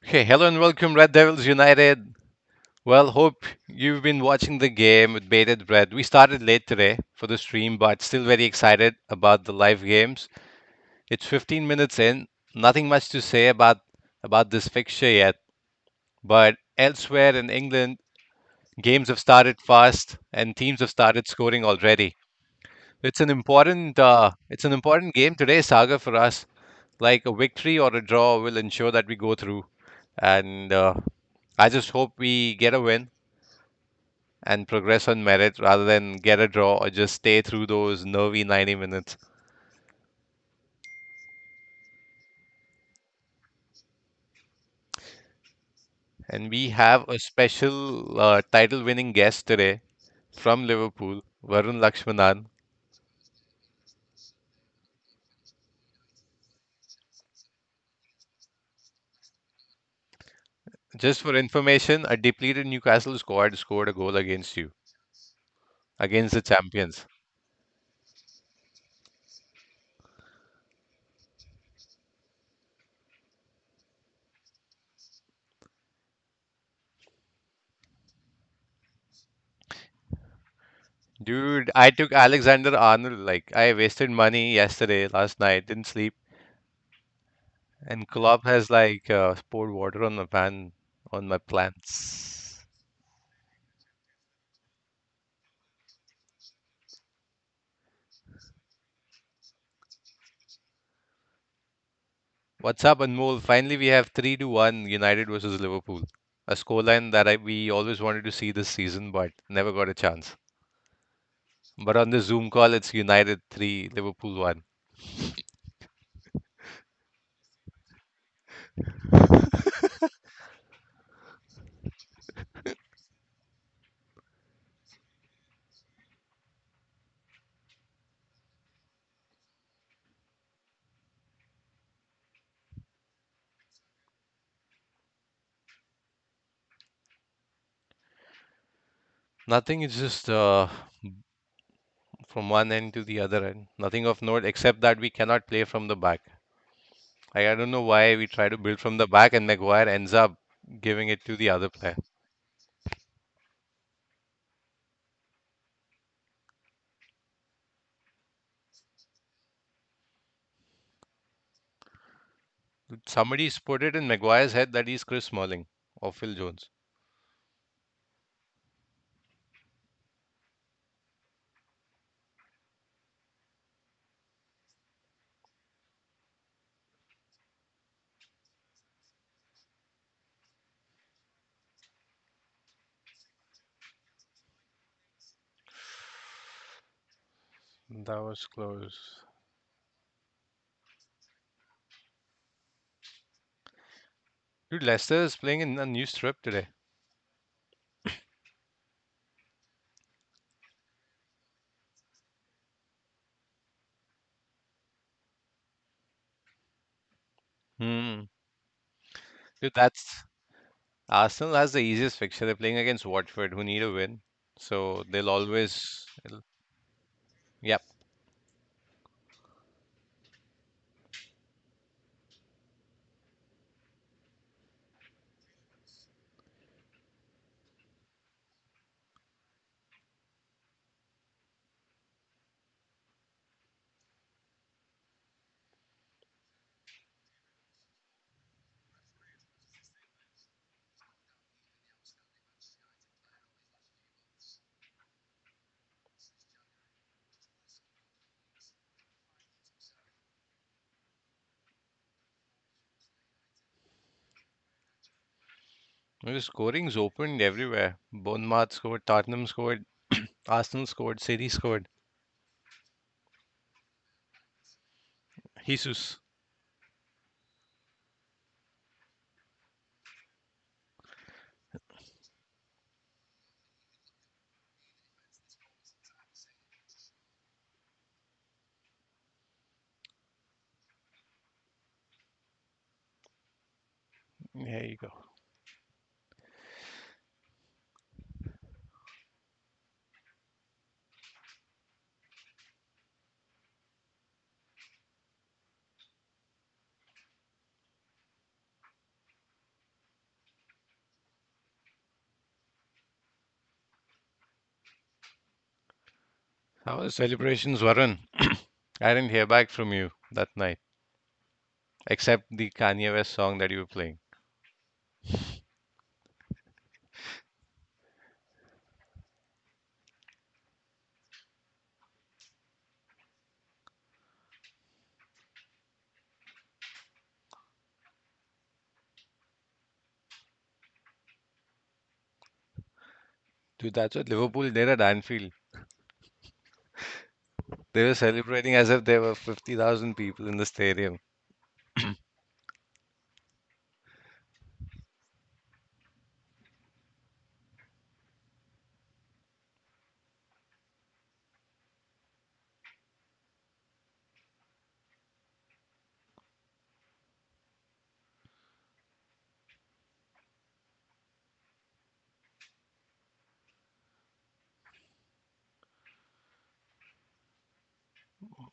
Okay, hello and welcome, Red Devils United. Well, hope you've been watching the game with bated breath. We started late today for the stream, but still very excited about the live games. It's 15 minutes in. Nothing much to say about this fixture yet, but elsewhere in England, games have started fast and teams have started scoring already. It's an important game today, Saga, for us. Like a victory or a draw will ensure that we go through, and I just hope we get a win and progress on merit rather than get a draw or just stay through those nervy 90 minutes. And we have a special title winning guest today from Liverpool, Varun Lakshmanan. Just for information, a depleted Newcastle squad scored a goal against you, against the champions. Dude, I took Alexander Arnold. Like, I wasted money yesterday, last night, didn't sleep. And Klopp has like poured water on my pan, on my plants. What's up, Anmol? Finally, we have 3-1 United versus Liverpool. A scoreline that we always wanted to see this season, but never got a chance. But on the Zoom call, it's United 3, Liverpool 1. Nothing is just from one end to the other end. Nothing of note except that we cannot play from the back. I don't know why we try to build from the back and Maguire ends up giving it to the other player. Somebody's put it in Maguire's head that he's Chris Smalling or Phil Jones. That was close. Dude, Leicester is playing in a new strip today. Hmm. Dude, that's Arsenal has the easiest fixture. They're playing against Watford, who need a win. So they'll always. Yep. The scoring's opened everywhere. Bournemouth scored, Tottenham scored, Arsenal scored, City scored. Jesus. There you go. How was celebrations, Varun? I didn't hear back from you that night, except the Kanye West song that you were playing. Dude, that's what Liverpool did at Anfield. They were celebrating as if there were 50,000 people in the stadium.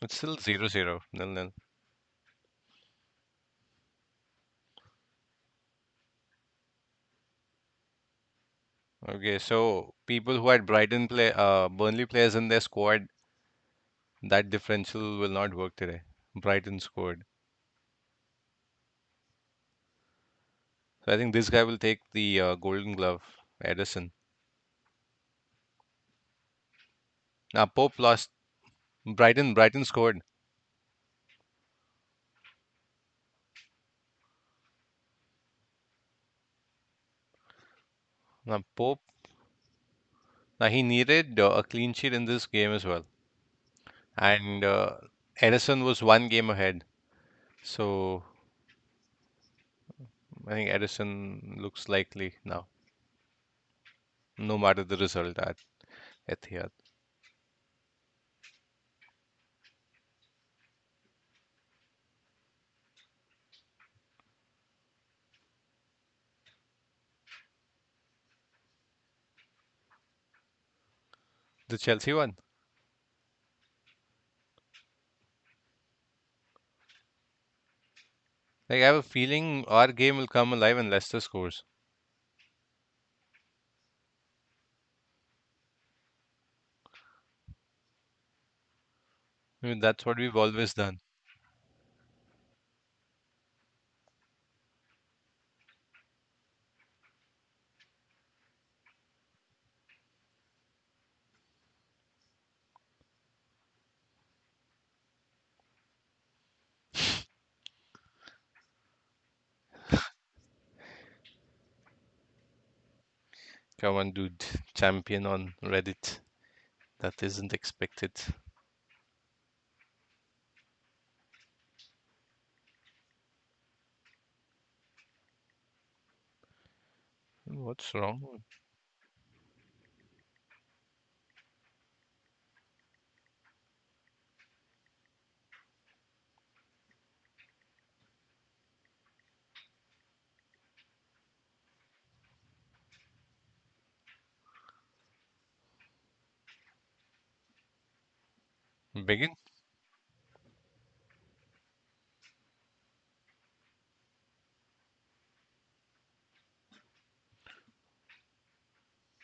It's still 0-0, 0-0. Okay, so people who had Burnley players in their squad, that differential will not work today. Brighton scored. So I think this guy will take the Golden Glove, Edison. Now Pope lost. Brighton scored. Now Pope, now he needed a clean sheet in this game as well, and Edison was one game ahead. So I think Edison looks likely now, no matter the result at Etihad. The Chelsea one. Like I have a feeling our game will come alive when Leicester scores. I mean, that's what we've always done. Come on, dude. Champion on Reddit. That isn't expected. What's wrong? Begin?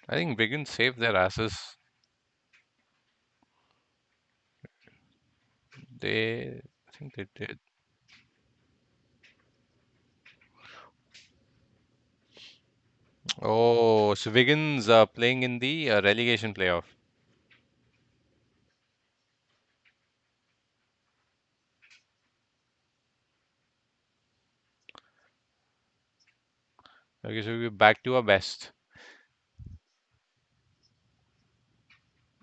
I think Begin saved their asses. I think they did. Oh, so Wigan's playing in the relegation playoff. Okay, so we're back to our best.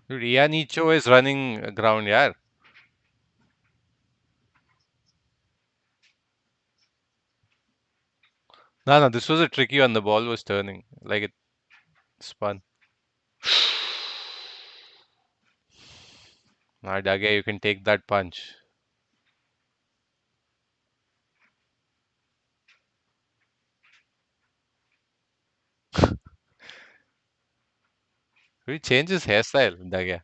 Dude, Ianicho is running ground, yeah. No, no, this was a tricky one. The ball was turning like it spun. Now, Dage, you can take that punch. He changed his hairstyle, Dage.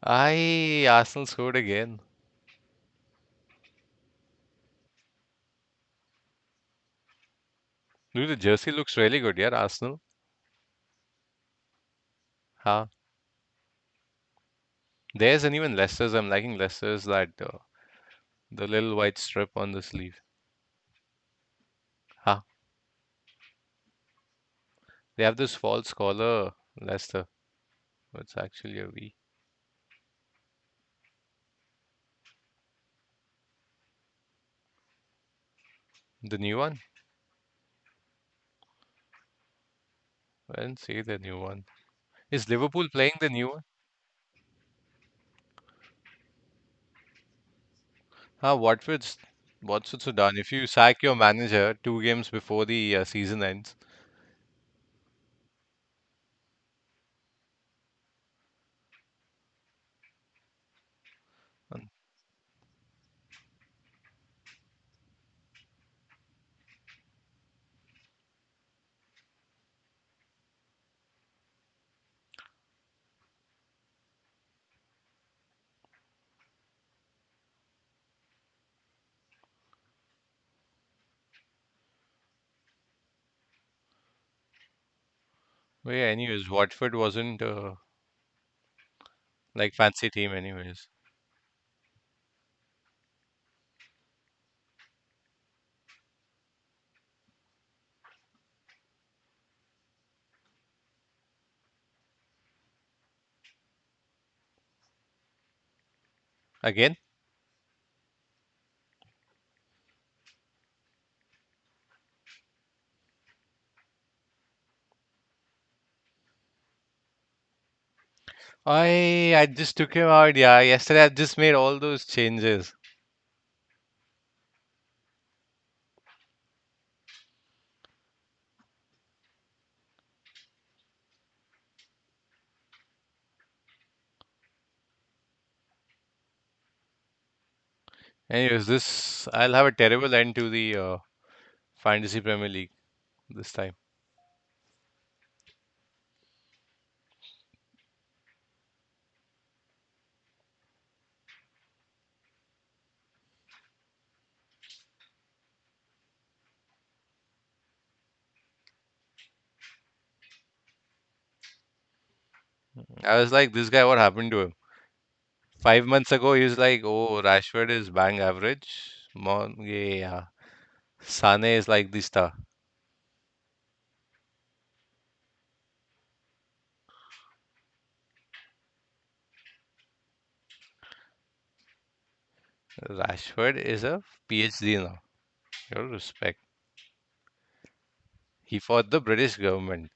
Arsenal scored again. Dude, the jersey looks really good, yeah, Arsenal. Huh? Theirs and even Leicester's. I'm liking Leicester's that the little white strip on the sleeve. Huh? They have this false collar, Leicester. It's actually a V. The new one? I didn't see the new one. Is Liverpool playing the new one? What's it so done? If you sack your manager 2 games before the season ends, um, but yeah, anyways, Watford wasn't like fancy team anyways. Again, I just took him out. Yeah, yesterday I just made all those changes. Anyways, this I'll have a terrible end to the Fantasy Premier League this time. I was like, this guy, what happened to him? 5 months ago, he was like, oh, Rashford is bang average. Yeah. Sane is like the star. Rashford is a PhD now. Your respect. He fought the British government.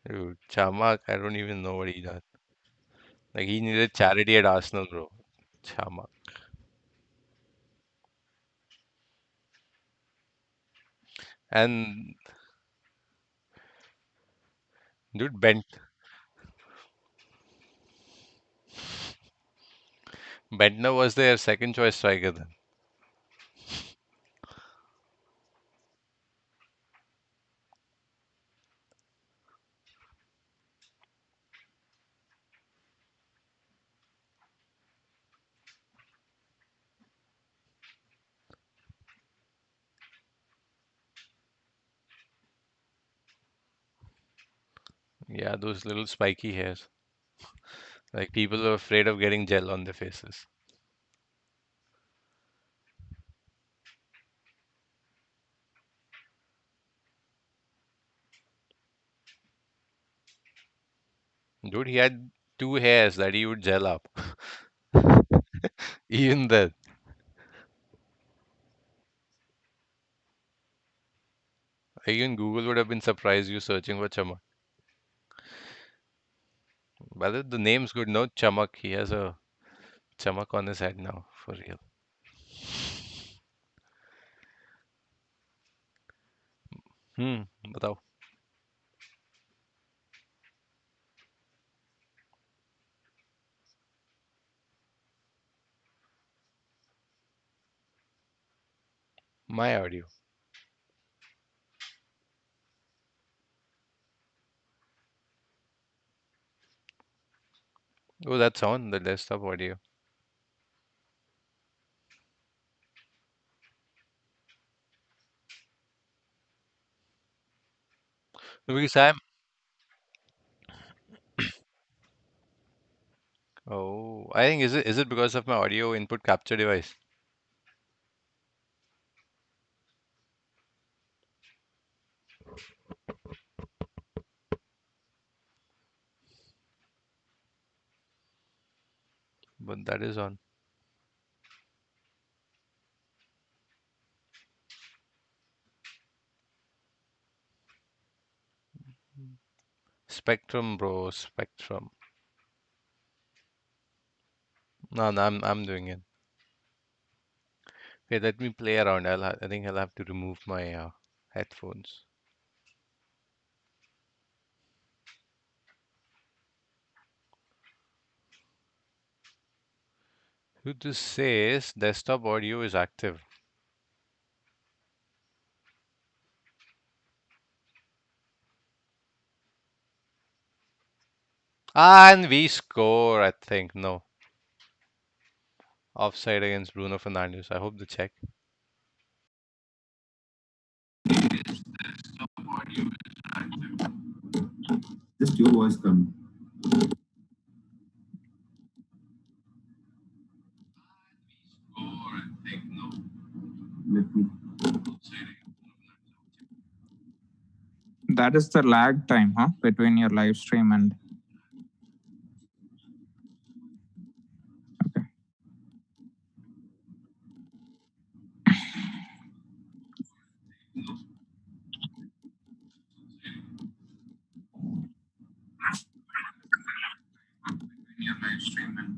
Dude, Chamak, I don't even know what he does. Like he needed charity at Arsenal, bro. Chamak. And dude, Bentner was their second choice striker then. Yeah, those little spiky hairs. Like people are afraid of getting gel on their faces. Dude, he had two hairs that he would gel up. Even then. Even Google would have been surprised you searching for Chamak. But the name's good, no? Chamak. He has a chamak on his head now, for real. बताओ. My audio. Oh, that's on the desktop audio. Because I'm. Oh, I think is it because of my audio input capture device? But that is on. Spectrum, bro. Spectrum. No, no, I'm doing it. Okay, let me play around. I think I'll have to remove my headphones. Who just says desktop audio is active? And we score, I think. No. Offside against Bruno Fernandes. I hope they check. Just your voice coming. Let me. That is the lag time, huh? Between your live stream and. Okay. Your live stream and.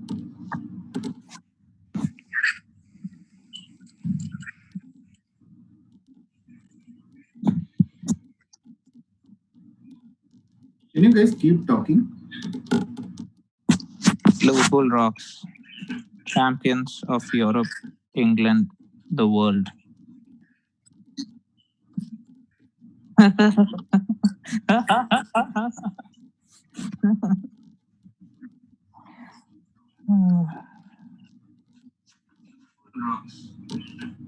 Can you guys keep talking? Liverpool rocks. Champions of Europe, England, the world. Rocks.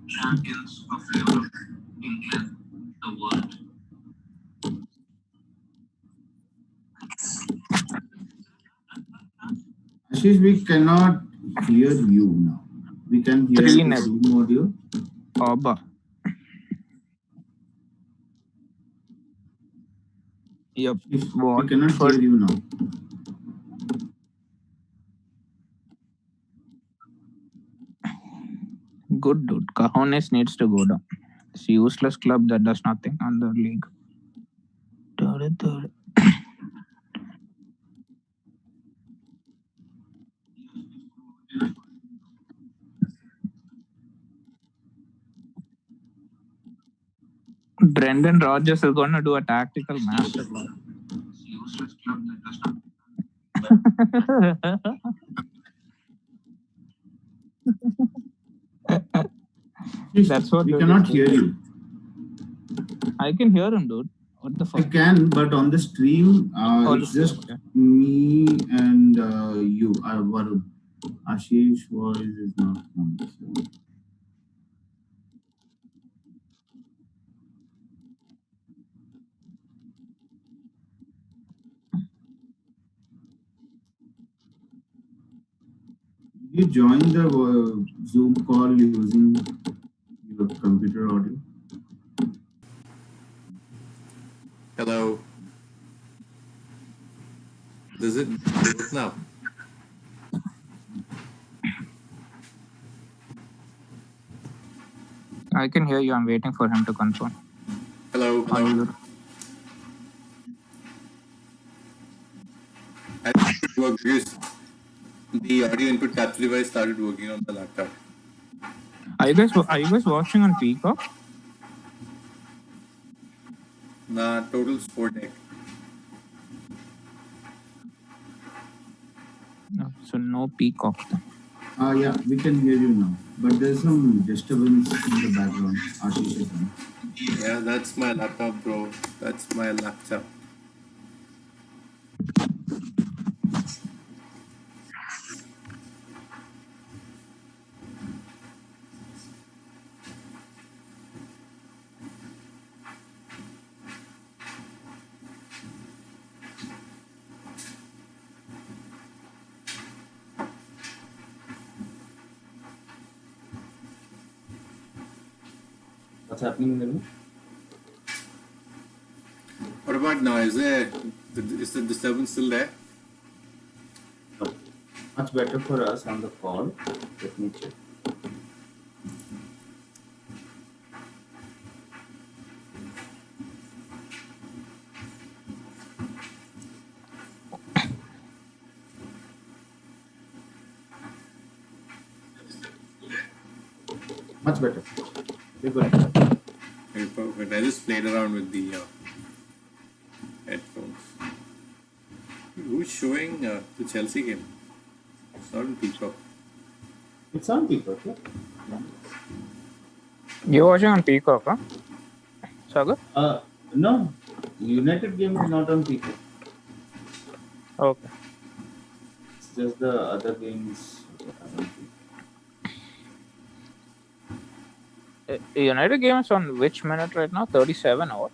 Champions of Europe, England, the world. Ashish, we cannot hear you now. We can hear the 3-0. Zoom audio. Oba. Yep. We cannot hear you now. Good dude. Cajones needs to go down. It's a useless club that does nothing on the league. Brendan Rodgers is going to do a tactical masterclass. Useless club that does nothing. That's what we cannot hear you. I can hear him, dude. What the fuck? I can, but on the stream, it's just me and you. Varun. Aashish voice is not coming. So. You join the Zoom call using your computer audio. Hello. Does it work now? I can hear you. I'm waiting for him to confirm. Hello. Hello. I think it worked because the audio input capture device started working on the laptop. Are you guys watching on Peacock? Nah, total sport deck. No, so no Peacock then. Yeah, we can hear you now. But there's some disturbance in the background. Ashish is on. Yeah, that's my laptop, bro. That's my laptop. What's happening there? What about now? Is the disturbance still there? No. Much better for us on the call. Let me check. Much better. We're good. Okay, perfect. I just played around with the headphones. Who's showing the Chelsea game? It's not in Peacock. It's on people, yeah? You're watching on Peacock, huh? Sagar? No. United game is not on people. Okay. It's just the other games. United game is on which minute right now? 37 or?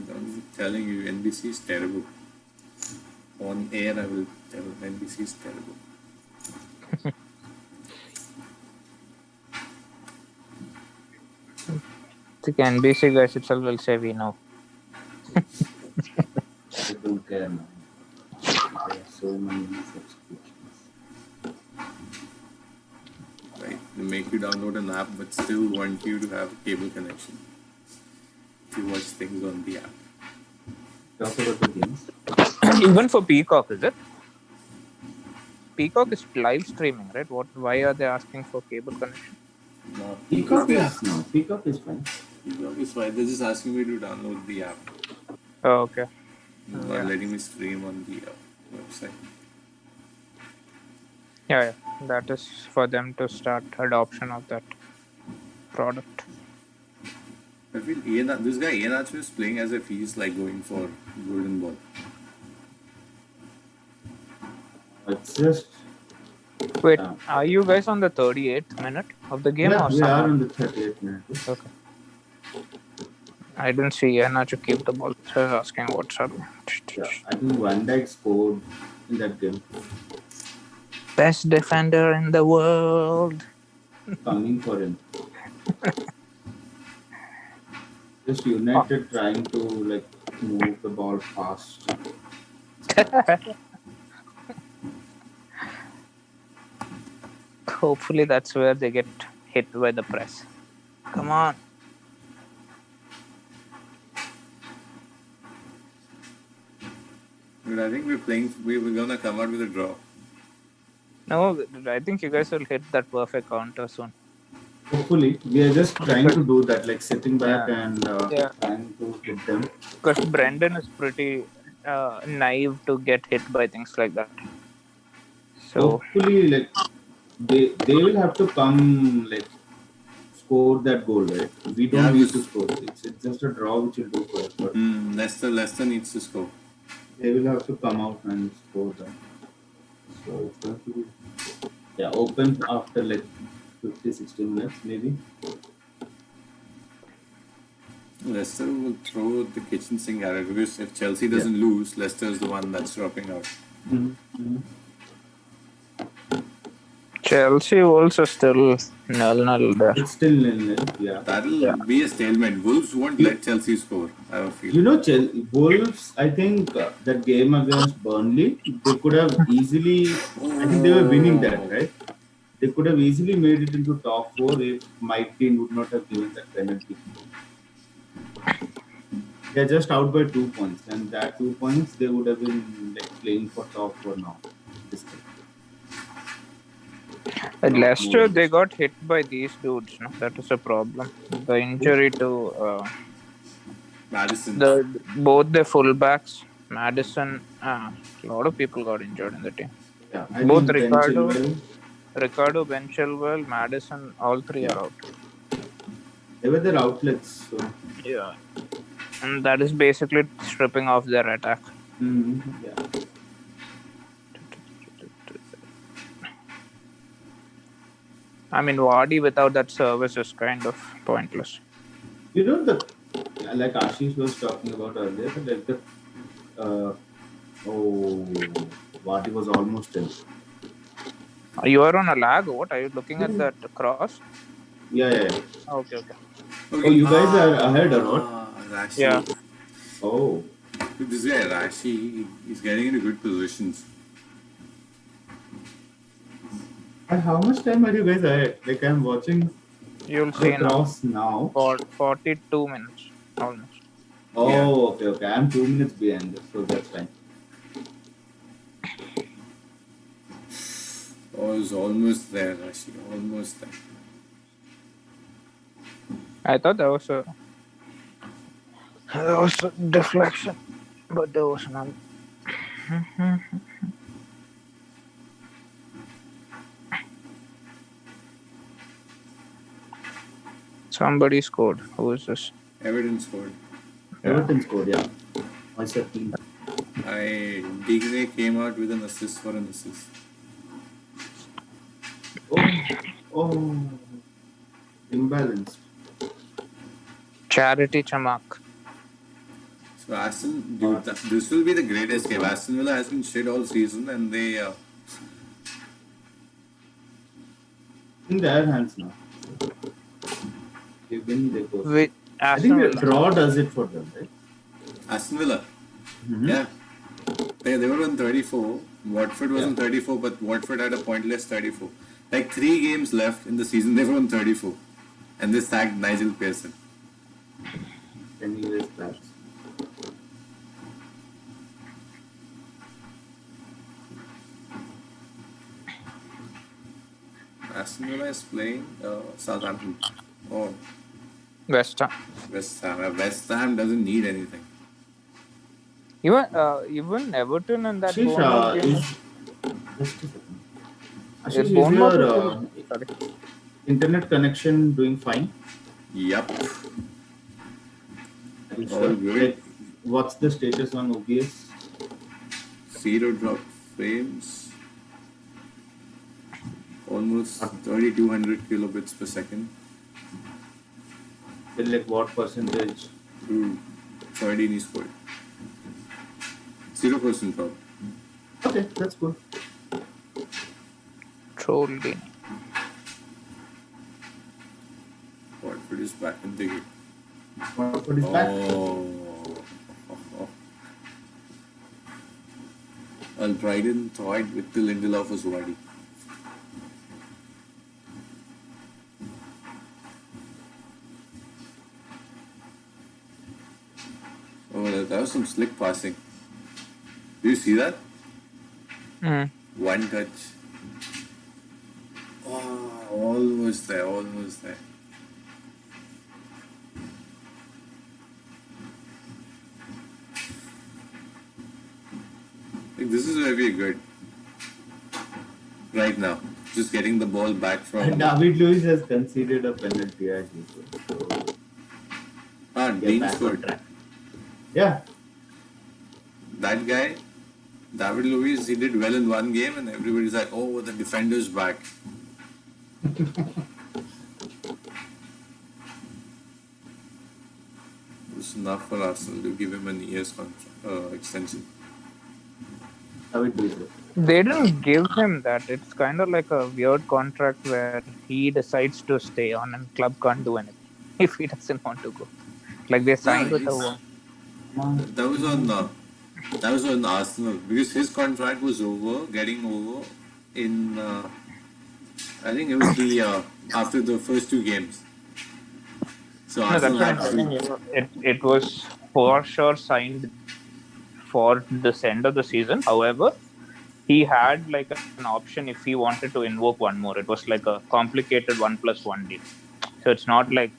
I'm telling you, NBC is terrible. On air, I will tell NBC is terrible. The NBC guys itself will say we know. I don't care now. There are so many subscriptions. Right? They make you download an app, but still want you to have a cable connection to watch things on the app. Talk about the games. Even for Peacock, is it? Peacock is live streaming, right? Why are they asking for cable connection? No, Peacock is no. Peacock is fine. Peacock is fine. They're just asking me to download the app, Oh, okay. not letting me stream on the website. Yeah, that is for them to start adoption of that product. I feel this guy Ian Archer is playing as if he's like going for golden ball. It's just Wait, are you guys on the 38th minute of the game yeah, or we are someone? on the 38th minute. Okay. I didn't see Anna to keep the ball. So I was asking what's up. Yeah, I think Van Dijk scored in that game. Best defender in the world. Coming for him. Just United trying to like move the ball fast. Hopefully that's where they get hit by the press. Come on. But I think we're gonna come out with a draw. No, I think you guys will hit that perfect counter soon. Hopefully, we are just trying to do that, like sitting back and trying to hit them. Because Brendan is pretty naive to get hit by things like that. So hopefully, like they will have to come like score that goal, right? We don't need to score. It's just a draw which will do for us. Leicester needs to score. They will have to come out and score that. So it's going to be open after like 50-60 minutes maybe. Leicester will throw the kitchen sink at it because if Chelsea doesn't lose, Leicester is the one that's dropping out. Chelsea also still nil there. It's still nil, yeah. That'll be a stalemate. Wolves won't let Chelsea score, I have a feeling. You know, Wolves, I think that game against Burnley, they could have easily, I think they were winning that, right? They could have easily made it into top 4 if Mike Dean would not have given that penalty. They're just out by 2 points, and that 2 points they would have been like playing for top 4 now. At Leicester, they got hit by these dudes. No? That is a problem. The injury to Madison. both the fullbacks, Madison, a lot of people got injured in the team. Yeah, I Both think Ben Chilwell. Ricardo, Ben Chilwell, Madison, all three Yeah, are out. they were their outlets. So, Yeah, and that is basically stripping off their attack. yeah. I mean, Vardy without that service is kind of pointless. You know the like Ashish was talking about earlier, like the uh, oh, what he was almost in. You are on a lag. Or what are you looking Yeah, at that cross? yeah. Okay, okay. Oh, Okay. you guys are ahead or what? Yeah, Rashi. Oh, This guy Rashi, he's getting into good positions. and how much time are you guys ahead? Like I'm watching you'll the see now. cross now. For 42 minutes almost. Yeah. Oh, okay. I'm 2 minutes behind, so that's fine. Oh, he's almost there, Rashi. Almost there. I thought there was a deflection, but there was none. Somebody scored. Who is this? Everton scored. Yeah. Everton scored, yeah. I said team. Digne came out with an assist for an assist. Oh, oh, imbalanced. Charity Chamak. So Aston, dude, Or this will be the greatest game. Aston Villa has been shit all season, and they in their hands now. They win, they go through. With I think Aston the Villa. draw does it for them, right? Aston Villa, Mm-hmm. yeah, they were on 34. Watford was Yeah. on 34, but Watford had a pointless 34. Like 3 games left in the season, they were on 34, and they sacked Nigel Pearson. 10 years back. Aston Villa is playing Southampton. Oh, West Ham. West Ham. West Ham doesn't need anything. Even Everton in that Ashish, Bournemouth game. is just a second. Yeah, Ashish, is Bournemouth your is sorry. internet connection doing fine? Yup, Are you all sure? good. Like, what's the status on OBS? Zero drop frames. Almost Not 3200 kilobits per second. like what percentage? Ooh, 13 is good. 0% drop. Okay, that's good. Trolley. Watford is back in the game. Watford is back. Oh. Al-Bryden thought with the Lindelof was Wadi. Oh, that was some slick passing. Do you see that? Mm. One touch. Oh, almost there, almost there. I think this is where we're good. Right now. Just getting the ball back And from David Luiz has conceded a penalty as usual. So get Dean back on scored. track. Yeah. That guy, David Luiz, he did well in one game and everybody's like, oh, the defender's back. It's enough for Arsenal to give him an year's extension. David Luiz. They didn't give him that. It's kind of like a weird contract where he decides to stay on and club can't do anything if he doesn't want to go. Like they No, signed with a that was on Arsenal because his contract was over, getting over in I think it was the after the first 2 games. So No, that's Arsenal what I'm had saying. to. It was for sure signed for this end of the season. However, he had like an option if he wanted to invoke one more. It was like a complicated 1+1 deal. So it's not like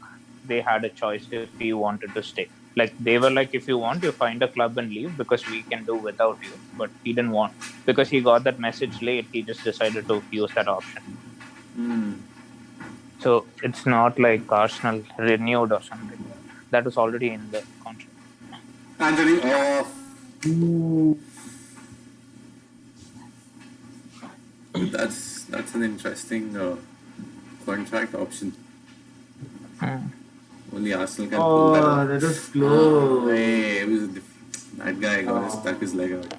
they had a choice if he wanted to stay. Like they were like, if you want, you find a club and leave because we can do without you. But he didn't want, because he got that message late. He just decided to use that option. So it's not like Arsenal renewed or something. That was already in the contract. Anthony off. Ooh. That's an interesting contract option. Only Arsenal can pull that off. Oh, that was close. Hey, it was that guy stuck his leg out.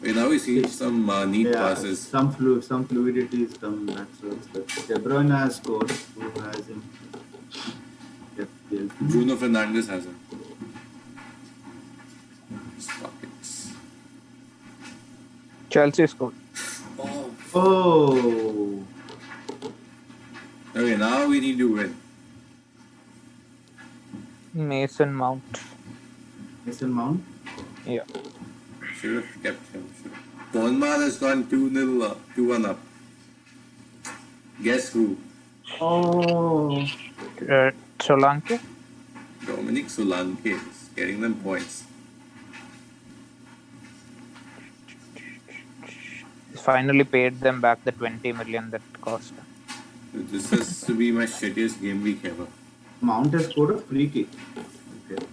Wait, now we see some neat Yeah, passes. some fluidity is coming back. So it's good. De Bruyne has scored. Who has him? FPL. Bruno Fernandes has him. His pockets. Chelsea scored. Oh. Okay, now we need to win. Mason Mount. Mason Mount. Yeah. Should have kept him. Bournemouth has gone 2-0 up, 2-1 up. Guess who? Oh. Solanke. Dominic Solanke is getting them points. Finally paid them back the 20 million that cost them. This has to be my shittiest game week ever. Mount has scored a free kick. Okay.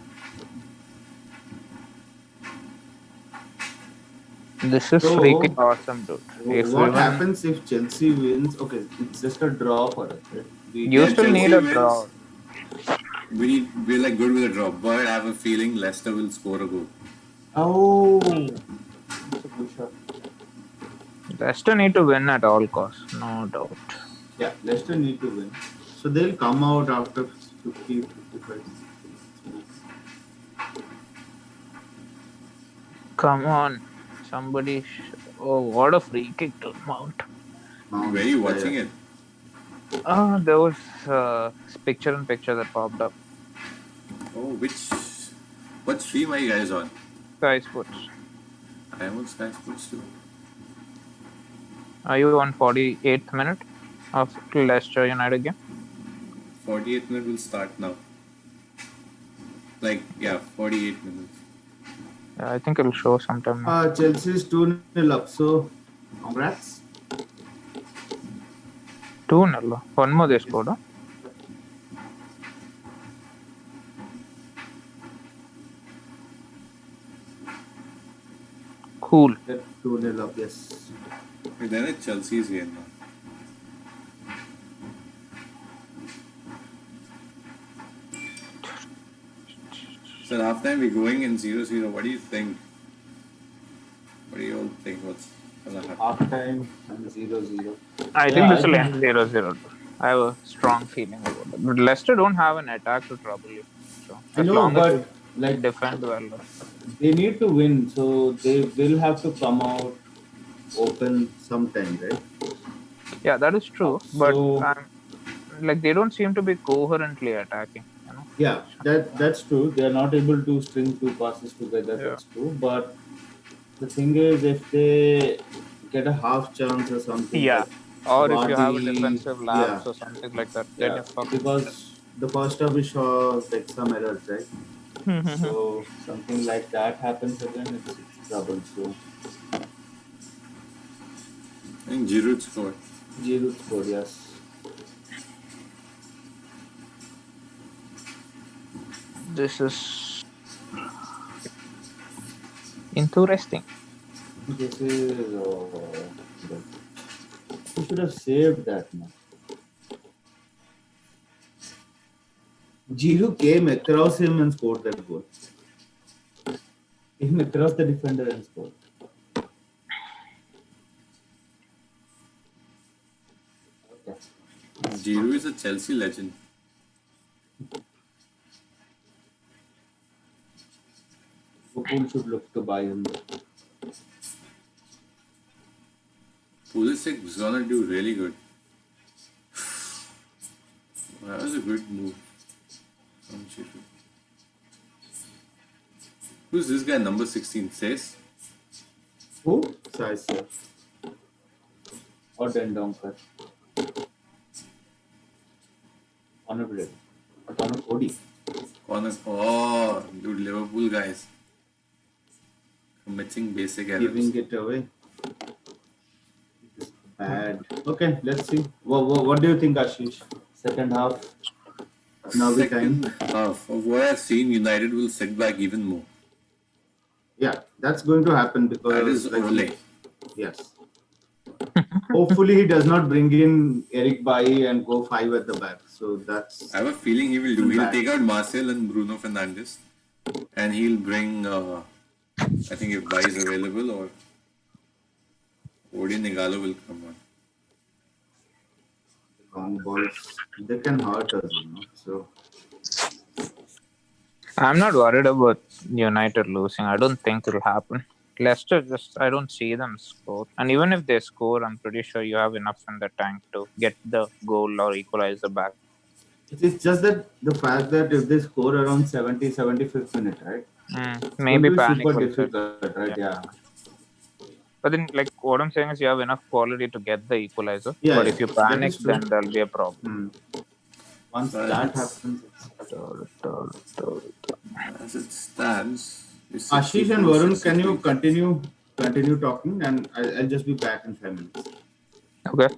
This is freaking awesome, dude. What happens if Chelsea wins? Okay, it's just a draw for us. Right? You still need a draw. We're like good with a draw, but I have a feeling Leicester will score a goal. Oh, that's a good shot. Leicester need to win at all costs, no doubt. Yeah, Leicester need to win. So they'll come out after 50, 55. Come on. Somebody. Oh, what a free kick to Mount. Where are you watching it? There was picture in picture that popped up. Oh, what stream are you guys on? Sky Sports. I am on Sky Sports too. Are you on 48th minute of Leicester United game? 48th minute will start now. 48 minutes. Yeah, I think it'll show sometime now. Chelsea's 2-0 up, so congrats. 2-0. One more they scored, huh? Cool. 2-0 up, yes. Then it's Chelsea's game now. So half time we're going in 0-0. What do you think? What do you all think? What's gonna happen? Half time and 0-0. I think this will end 0-0. I have a strong feeling about it. But Leicester don't have an attack to trouble you. So I know, but like defend well. They need to win, so they will have to come out open sometime, right? Yeah, that is true. But they don't seem to be coherently attacking. You know? Yeah, that's true. They are not able to string two passes together. Yeah. That's true. But the thing is, if they get a half chance or something, yeah, or if you have a defensive lapse or something like that, then you're fucked. Because the first half we saw like some errors, right? So something like that happens again, it's trouble. So I think Giroud scored. Giroud scored, yes. This is interesting. This is. You should have saved that, man. Giroud came across him and scored that goal. Came across the defender and scored. Okay. Giroud is a Chelsea legend. Liverpool should look to buy him. Pulisic is gonna do really good. That was a good move. Who's this guy, number 16? Says? Who? Says, sir. Or Dendonker. On a break. But on a Cody. Corners. Oh, dude, Liverpool guys committing basic errors. Giving it away. Bad. Okay, let's see. What do you think, Ashish? Second half, now we time. Second half of what I've seen, United will sit back even more. Yeah, that's going to happen That because, is like, Ole. yes. Hopefully, he does not bring in Eric Bailly and go five at the back. So that's I have a feeling he will do. even He'll bad. take out Marcel and Bruno Fernandes, and he'll bring. I think if Bai is available, or Odin Nigalo will come on. Long balls, they can hurt us, So I'm not worried about United losing. I don't think it'll happen. Leicester just, I don't see them score. And even if they score, I'm pretty sure you have enough in the tank to get the goal or equalize the back. it's just that the fact that if they score around 70, 75th minute, right? It's going Maybe to be panic super will set. difficult, right? Yeah. Yeah. But then, like, what I'm saying is you have enough quality to get the equalizer. Yeah, But yeah. if you That panic, is true. then there'll be a problem. Once But that happens, as it stands, it's Ashish and 64 Varun, can you 63. continue talking, and I'll just be back in 5 minutes. Okay.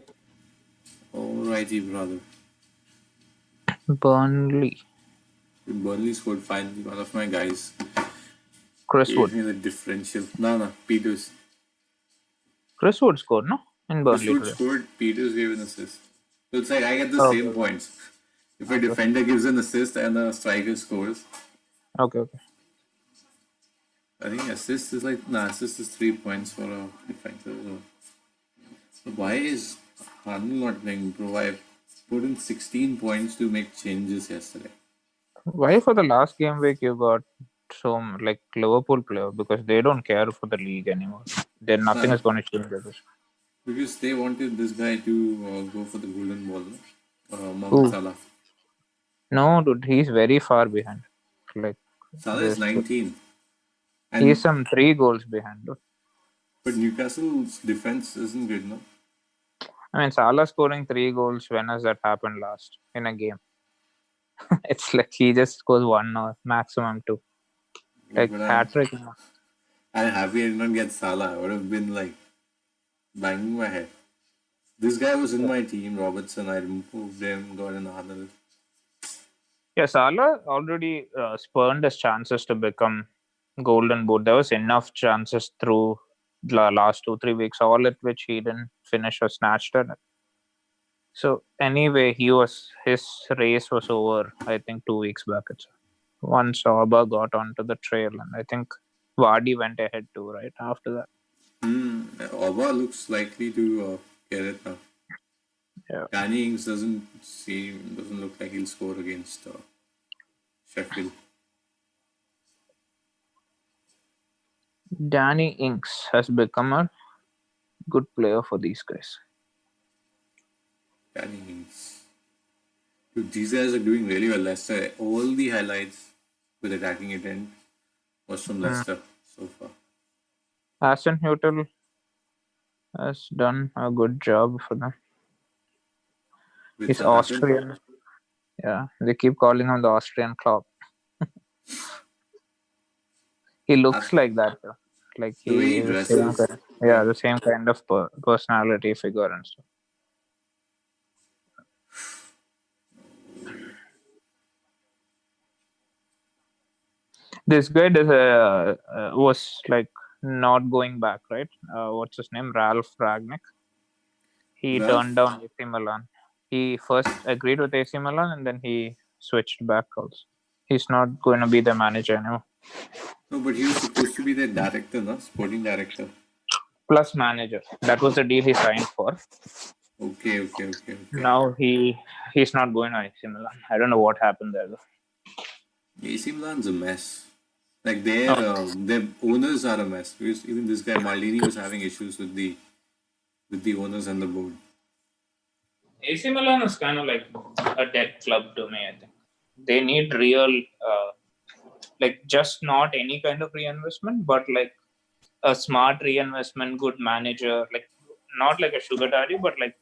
Alrighty, brother. Burnley. Burnley scored finally. One of my guys Chris gave Wood. me the differential. No, Peters. Chris Wood scored, no? In Burnley Rashford today. scored, Peters gave an assist. So it's like I get the Okay. same points. If a Okay. defender gives an assist and a striker scores, Okay. I think assist is 3 points for a defender. So why is Harnel not playing, bro? I put in 16 points to make changes yesterday. Why for the last game week you got some like Liverpool player because they don't care for the league anymore. Then nothing Nah, is going to change with this. because they wanted this guy to go for the golden ball, no? Mohamed Who? Salah. No, dude, he's very far behind. Like Salah is this, 19. he's And some 3 goals behind. Dude. but Newcastle's defense isn't good, no? I mean, Salah scoring 3 goals. When has that happened last in a game? It's like he just scores one or maximum two. Like But hat trick. I'm happy I did not get Salah. I would have been like banging my head. This guy was in my team, Robertson. I removed him, got an Arnold. Yeah, Salah already spurned his chances to become golden boot. There was enough chances through the last 2-3 weeks, all at which he didn't finish or snatched it. So anyway, his race was over. I think 2 weeks back. It's once Auba got onto the trail, and I think Vardy went ahead too. Right after that, Oba looks likely to get it now. yeah. Danny Ings doesn't look like he'll score against Sheffield. Danny Ings has become a good player for these guys. Danny Ings. Dude, these guys are doing really well. Leicester, all the highlights with attacking intent was from Leicester so far. Aston Hutel has done a good job for them. With He's Southampton, Austrian. Yeah, they keep calling him the Austrian Klopp. He looks like that. Though. Like the way he he is the same dresses. kind. Yeah, the same kind of personality figure and stuff. This guy was like not going back, right? What's his name? Ralph Ragnick. He turned Ralph, down AC Milan. He first agreed with AC Milan and then he switched back also. He's not going to be the manager anymore. no, but he was supposed to be the director, no? Sporting director. Plus manager. That was the deal he signed for. Okay. Now he's not going to AC Milan. I don't know what happened there though. AC Milan's a mess. Like Oh. their owners are a mess. Because even this guy Maldini was having issues with the owners and the board. AC Milan is kind of like a dead club to me. I think they need real, like just not any kind of reinvestment, but like a smart reinvestment, good manager, like not like a sugar daddy, but like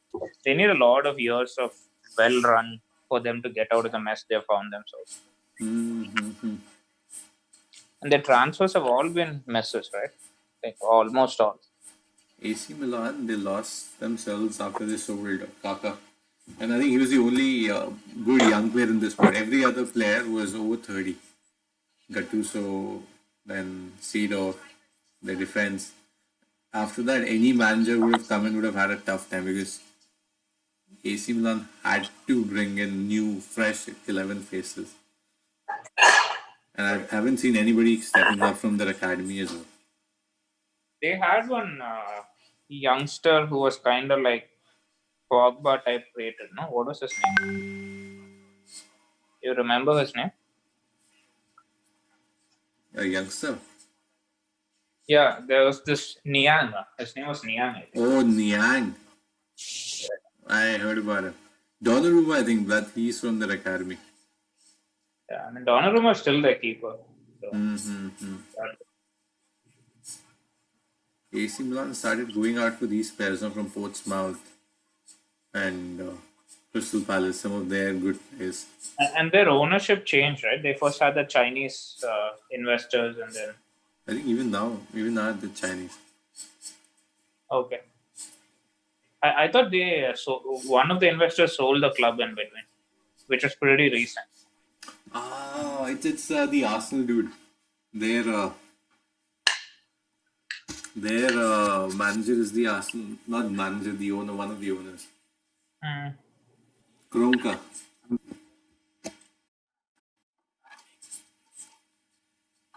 they need a lot of years of well-run for them to get out of the mess they found themselves. Mm-hmm. And their transfers have all been messes, right? Like almost all. AC Milan, they lost themselves after they sold Kaka. And I think he was the only good young player in this squad. Every other player was over 30. Gattuso, then Seedorf, the defense. After that, any manager would have come in would have had a tough time because AC Milan had to bring in new, fresh 11 faces. And I haven't seen anybody stepping up from their academy as well. They had one youngster who was kind of like Pogba type rated. No, what was his name? You remember his name? A youngster. Yeah, there was this Niang. His name was Niang, I think. Oh, Niang. I heard about him. Donnarumma, I think that he's from their academy. Yeah, I mean Donnarumma is still the keeper. So, Mm-hmm. that- AC Milan started going out for these players now from Portsmouth and Crystal Palace, some of their good players. and their ownership changed, right? They first had the Chinese investors, and then I think even now the Chinese. okay. I thought they one of the investors sold the club in between, which was pretty recent. Ah, it's the Arsenal dude. Their manager is the Arsenal, not manager, the owner, one of the owners. Mm. Kronka.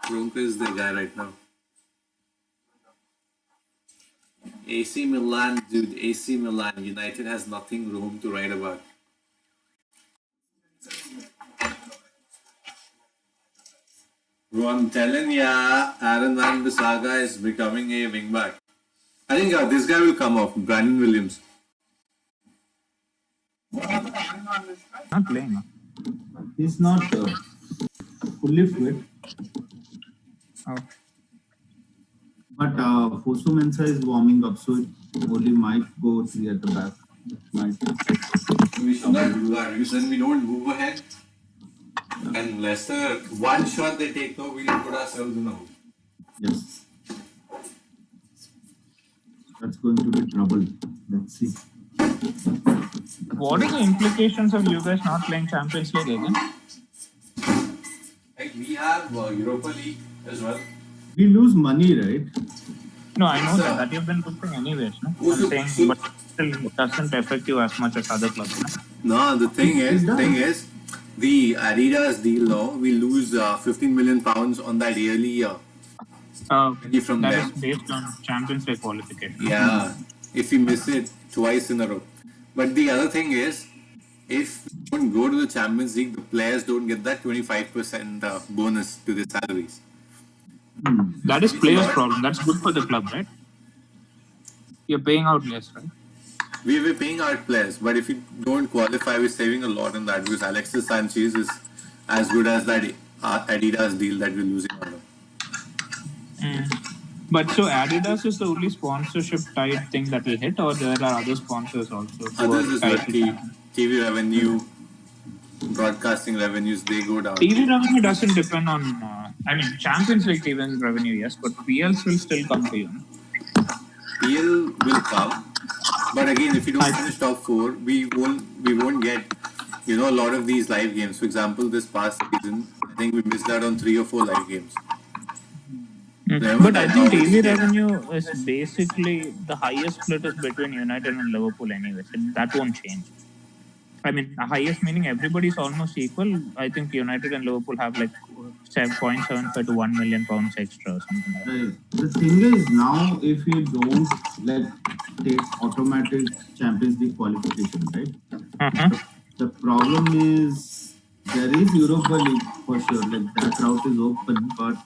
Kronka is the guy right now. AC Milan, dude. AC Milan. United has nothing Rome to write about. Bro, I'm telling ya, Aaron Van Saga is becoming a wingback. I think this guy will come off, Brandon Williams. Not playing. He's not fully fit, Oh. but Fosu Mensah is warming up, so it only might go three at the back. Might. We should not do that because then we don't move ahead. And Leicester, one shot they take, no, we'll put ourselves in a hole. Yes. That's going to be trouble. Let's see. What are the implications of you guys not playing Champions League again? Like we have Europa League as well. We lose money, right? No, I know that you've been putting anyways. No, I'm saying, but still it doesn't affect you as much as other clubs. No, the thing is, the Adidas deal, though, we lose 15 million pounds on that yearly Okay. from That them. is based on Champions League qualification. Yeah, if we miss it twice in a row. But the other thing is, if we don't go to the Champions League, the players don't get that 25% bonus to their salaries. That is players' problem. That's good for the club, right? You're paying out less, right? We were paying our players, but if we don't qualify, we're saving a lot on that because Alexis Sanchez is as good as that Adidas deal that we're losing on. But so Adidas is the only sponsorship type thing that will hit, or there are other sponsors also? Others is like TV revenue, broadcasting revenues, they go down. TV revenue doesn't depend on. I mean, Champions League TV revenue, yes, but PLs will still come to you. PL will come, but again, if you don't finish top 4, we won't get a lot of these live games. For example, this past season, I think we missed out on 3 or 4 live games. But I think TV revenue is basically the highest split is between United and Liverpool anyways. That won't change. I mean, the highest meaning everybody's almost equal. I think United and Liverpool have like 0.75 to £1 million extra or something like that. The thing is now, if you don't take automatic Champions League qualification, right? The problem is there is Europa League for sure. Like that route is open, but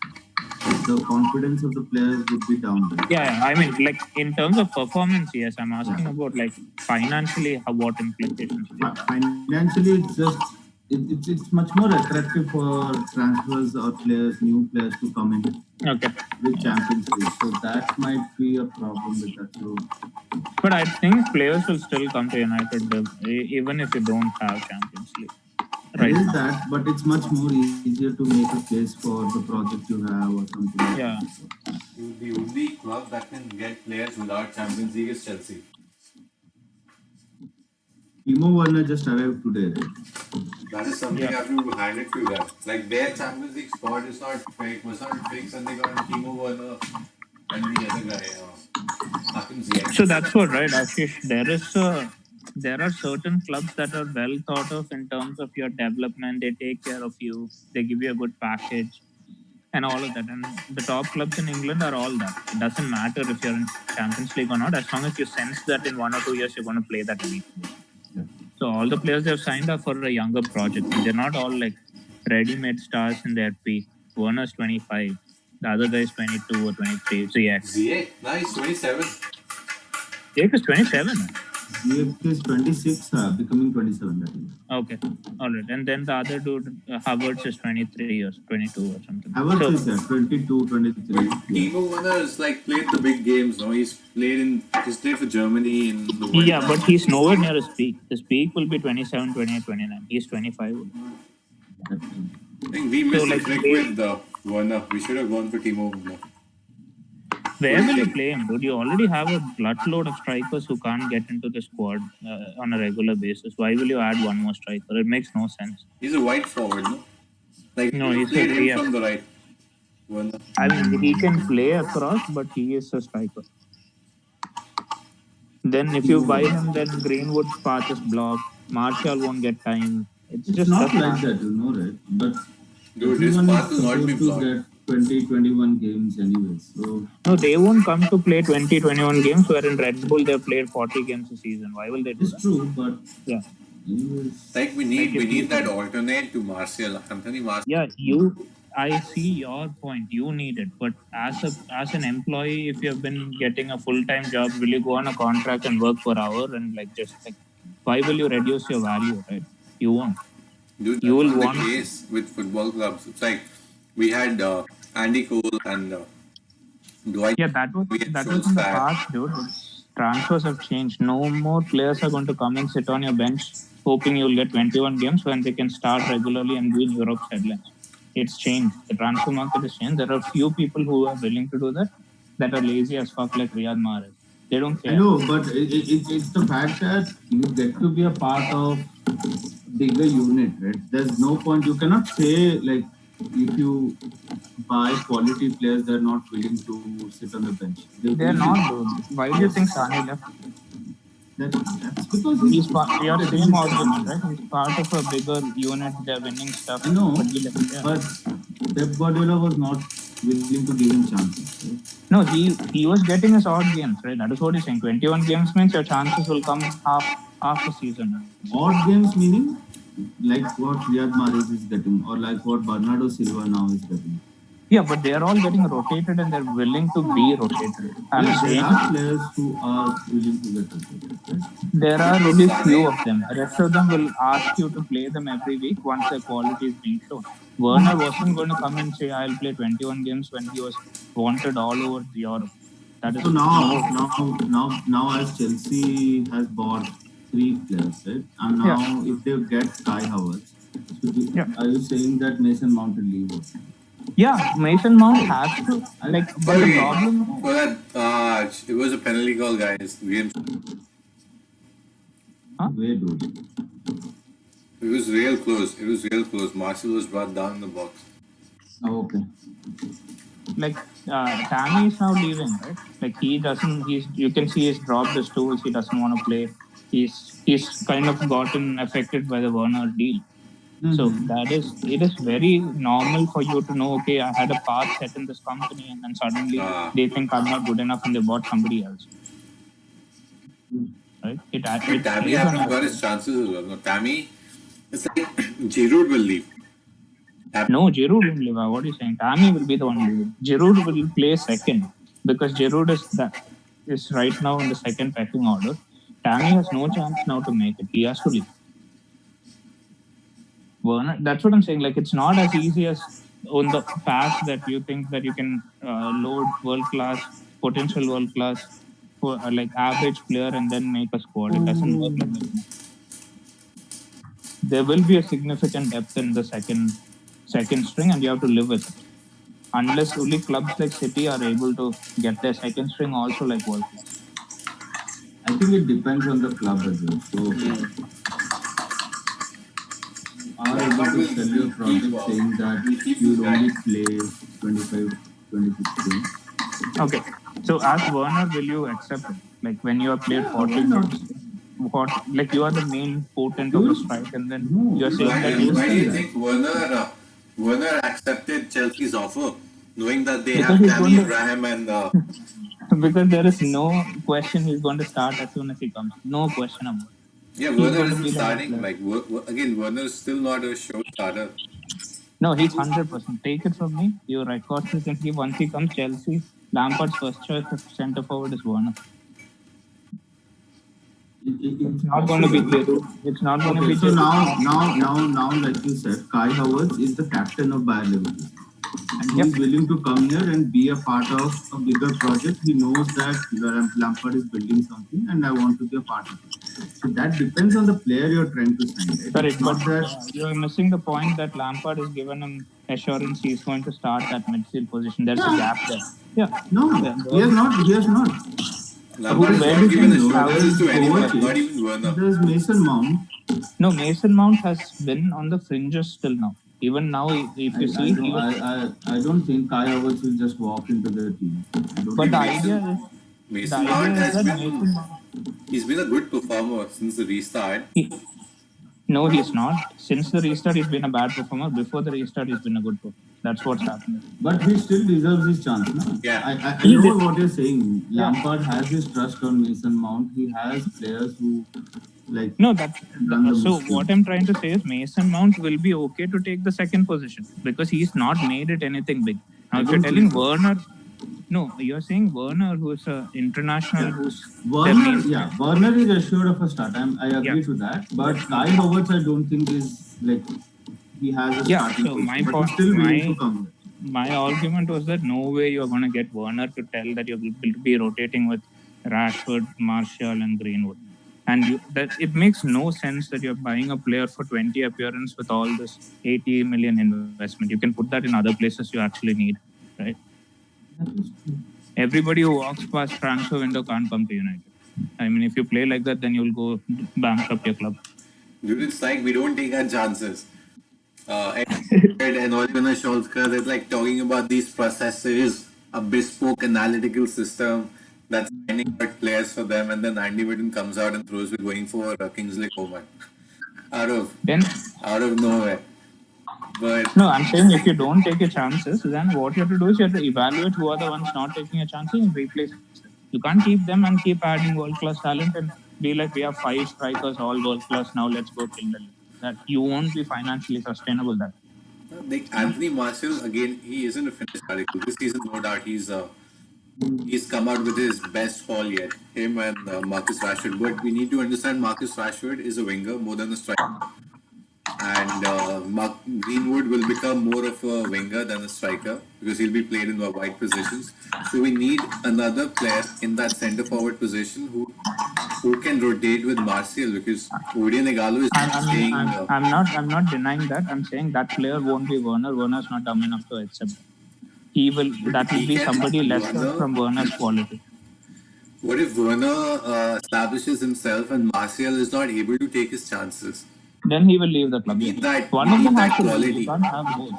the confidence of the players would be down there. Yeah, I mean, like in terms of performance, yes. I'm asking about like financially, what implications? Financially, it's just it's much more attractive for transfers or players, new players to come in Okay. with Yeah. Champions League. So that might be a problem with that. So But I think players will still come to United even if you don't have Champions League there right is now. that, but it's much more easier to make a case for the project you have or something like that. Yeah. So, The only club that can get players without Champions League is Chelsea. Timo Werner just arrived today, right? That is something Yeah. I have to hand it to them. Like their Champions League squad is not fake, was not fixed, and they got Timo Werner and the other guy, Hakim Ziyech. So that's what, right, Ashish? There are certain clubs that are well thought of in terms of your development. They take care of you. They give you a good package and all of that. And the top clubs in England are all that. It doesn't matter if you're in Champions League or not, as long as you sense that in 1 or 2 years you're going to play that week. Yeah. So all the players they've signed are for a younger project, and they're not all like ready-made stars in their peak. Warner's 25, the other guy is 22 or 23. So yeah, Ziyech, nice, 27. Jake is 27. Ziyech is 26, becoming 27 that year. Okay, all right. And then the other dude, Havertz, is 23 years, 22 or something. Havertz So is 22, 23. But Yeah. Timo Werner has like played the big games. No, he's played for Germany in the World yeah, Cup. but he's nowhere near his peak. His peak will be 27, 28, 29. He's 25. That, I think we So missed a like, trick with Werner. We should have gone for Timo Werner. where will you play him, dude? You already have a glut of strikers who can't get into the squad on a regular basis. Why will you add one more striker? It makes no sense. He's a wide forward, no? Like we No, could have he's a played him yeah. from the right. Werner. I mean, he can play across, but he is a striker. Then if you buy him, then Greenwood's path is blocked. Martial won't get time. It's it's just not doesn't like matter. that, right? But Dude, his everyone is path will not be supposed to blocked. get 20, 21 games anyway. So No, they won't come to play 20, 21 games, where in Red Bull they've played 40 games a season. Why will they do it's that? true, but Yeah. anyways, Like we Like need we if need you, that alternate to Martial. Anthony Martial. yeah, I see your point. You need it. But as an employee, if you've been getting a full-time job, will you go on a contract and work per hour and like just like why will you reduce your value, right? You won't. Dude, You that's will not the want case with football clubs. It's like we had Andy Cole and Dwight Yeah, and that was in the Solskjaer. past, dude. Transfers have changed. No more players are going to come and sit on your bench hoping you'll get 21 games when they can start regularly and be in Europe's headlines. It's changed. The transfer market has changed. There are few people who are willing to do that are lazy as fuck like Riyad Mahrez. They don't I care. know, but it's the fact that you get to be a part of bigger unit, right? There's no point. You cannot say like if you buy quality players, they're not willing to sit on the bench. They will They're be. not, dude. Why do you think Yes, Sane left? that's because he's Your getting same his argument, chances. right? He's part of a bigger unit. They're winning stuff, I know, but he left. Yeah. but Pep Guardiola was not willing to give him chances. Right? No, he was getting his odd games, right? That is what he's saying. 21 games means your chances will come half a season. Odd games meaning like what Riyad Mahrez is getting, or like what Bernardo Silva now is getting. Yeah, but they are all getting rotated and they're willing to be rotated. I'm Yeah, there saying are players who are willing to get rotated. Right? there are only few of them. The rest of them will ask you to play them every week once their quality is being shown. Werner wasn't going to come and say, I'll play 21 games when he was wanted all over Europe. That So is no. now, as Chelsea has bought three players, right? And Yeah, now if they get Kai Havertz, so yeah. are you saying that Mason Mount will leave? Yeah, Mason Mount has to, I, like, but the Hey, problem, for that, it was a penalty call, guys. Game. huh? way, dude. It was real close. It was real close. Martial was brought down in the box. Oh, okay. Like Tammy is now leaving, right? Like he doesn't. He's you can see he's dropped his tools. He doesn't want to play. He's kind of gotten affected by the Werner deal. So Mm-hmm. that is it is very normal for you to know. Okay, I had a path set in this company, and then suddenly Uh, they think I'm not good enough, and they bought somebody else. Right? but It Tammy plays on haven't your got his head. chances as well. No, Tammy, it's like Giroud will leave. No, Giroud won't leave. What are you saying? Tammy will be the one leaving. Giroud will play second because Giroud is right now in the second pecking order. Tammy has no chance now to make it. He has to leave. Werner, that's what I'm saying. Like, it's not as easy as on the past that you think that you can load world class, potential world class for like average player and then make a squad. It doesn't work like that. There will be a significant depth in the second string, and you have to live with it. Unless only clubs like City are able to get their second string also like world class. I think it depends on the club as well. So you are able Lampard to will sell your project saying that he'll keep you this would guy. only play 25, 26 games. Okay. So as Werner, will you accept it? Like when you have played Yeah, 40 why not? games, what like you are the main potent of the Dude, strike, and then no, you're saying I that you Why do understand you that. think Werner accepted Chelsea's offer, knowing that they because have he's Tammy going to Abraham and because there is no question he's going to start as soon as he comes. No question about it. yeah, He's Werner going to isn't be the best starting. player. Like again, Werner is still not a show starter. No, he's 100%. Take it from me. You record recently. Once he comes Chelsea, Lampard's first choice of centre forward is Werner. It's It's not going to be possible. Giroud. It's not going to Okay, be so Giroud. It's not. now, like you said, Kai Havertz is the captain of Bayer Leverkusen, and Yep. he's willing to come here and be a part of a bigger project. He knows that Lampard is building something, and I want to be a part of it. So that depends on the player you're trying to sign, right? It's Correct, but not that. you're missing the point that Lampard has given him assurance he's going to start that midfield position. There's a Yeah, gap there. Yeah. no, Yeah, he has not. He has not. Lampard has Where where not do you did given think he no? have assurances There's to anyone, not Kovacic. even Werner. There's Mason Mount. No, Mason Mount has been on the fringes till now. Even now, if I, you I see, don't he was. I don't think Kai Havertz will just walk into the team. I don't But Okay, think. the Mason idea Mount is has that been Mason Mount. he's been a good performer since the restart. He, no, he's not. Since the restart, he's been a bad performer. Before the restart, he's been a good performer. That's what's happening. But he still deserves his chance. No? Yeah, I He know did. what you're saying. Yeah. Lampard has his trust on Mason Mount. He has players who like No, run the so what mission. I'm trying to say is Mason Mount will be okay to take the second position because he's not made it anything big. Now, I if you're don't think telling so. Werner, no, you're saying Werner, who's a international, Yeah. who's their Werner, main yeah, player. Werner is assured of a start. I Yeah, agree to that. But Kai Havertz, I don't think is like he has a yeah. starting So position. But he's still willing to come here. my argument was that no way you're going to get Werner to tell that you will be rotating with Rashford, Martial, and Greenwood. And that it makes no sense that you're buying a player for 20 appearance with all this 80 million investment. You can put that in other places you actually need, right? That is true. Everybody who walks past transfer window can't come to United. I mean, if you play like that, then you'll go bankrupt your club. dude, it's like we don't take our chances. And Ole Gunnar Solskjaer is like talking about these processes, a bespoke analytical system that's finding out players for them, and then Andy Whitten comes out and throws it going for Kingsley Coman out of Then out of nowhere. But no, I'm saying if you don't take your chances, then what you have to do is you have to evaluate who are the ones not taking your chances and replace them. You can't keep them and keep adding world class talent and be like, we have five strikers, all world class. Now let's go kill the league. That you won't be financially sustainable. That like Anthony Marshall again, he isn't a finished article. This season, no doubt, he's come out with his best haul yet. Him and Marcus Rashford. But we need to understand Marcus Rashford is a winger more than a striker. And Mark Greenwood will become more of a winger than a striker because he'll be played in the wide positions. So we need another player in that centre forward position who can rotate with Martial because Odion Igalo is I'm, not I'm, staying. I'm, I'm not denying that. I'm saying that player won't be Werner. Werner's not dumb enough to accept that. He will. But That will he be can somebody lesser Werner. from Werner's quality. What if Werner establishes himself and Martial is not able to take his chances? Then he will leave the We club. Yes, need that. one We of them need has that to leave. You quality. can't have both.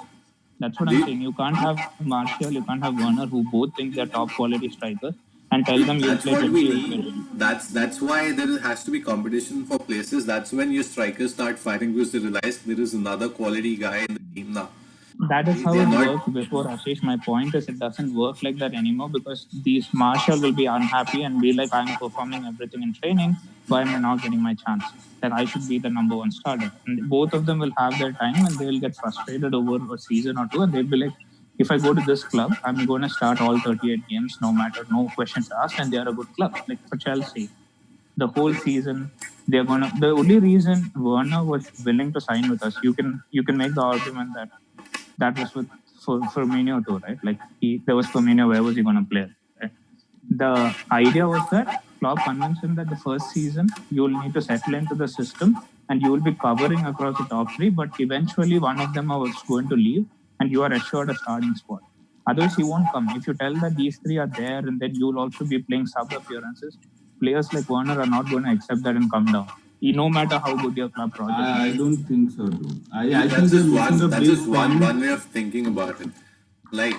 That's what I'm Do saying. You can't have Martial, you can't have Werner, who both think they're top quality strikers, and tell them you'll That's play what 20, we you'll play need. 20. That's why there has to be competition for places. That's when your strikers start fighting because they realize there is another quality guy in the team now. That is how They're it not. worked before, Ashish. My point is, it doesn't work like that anymore because these Marshall will be unhappy and be like, I'm performing everything in training. Why am I not getting my chance? That I should be the number one starter. And both of them will have their time and they will get frustrated over a season or two. And they'll be like, if I go to this club, I'm going to start all 38 games, no matter, no questions asked. And they are a good club, like for Chelsea. the whole seaon. They're gonna. The only reason Werner was willing to sign with us, you can make the argument that was for Firmino too, right? Like there was Firmino, where was he gonna play? Right? The idea was that Klopp convinced him that the first season you will need to settle into the system and you will be covering across the top three, but eventually one of them was going to leave and you are assured a starting spot. Otherwise, he won't come. If you tell that these three are there and then you'll also be playing sub appearances, players like Werner are not going to accept that and come down. No matter how good your club project I is. don't think so, dude. I Dude, think that's they're just missing a one. That's big just point. one way of thinking about it. Like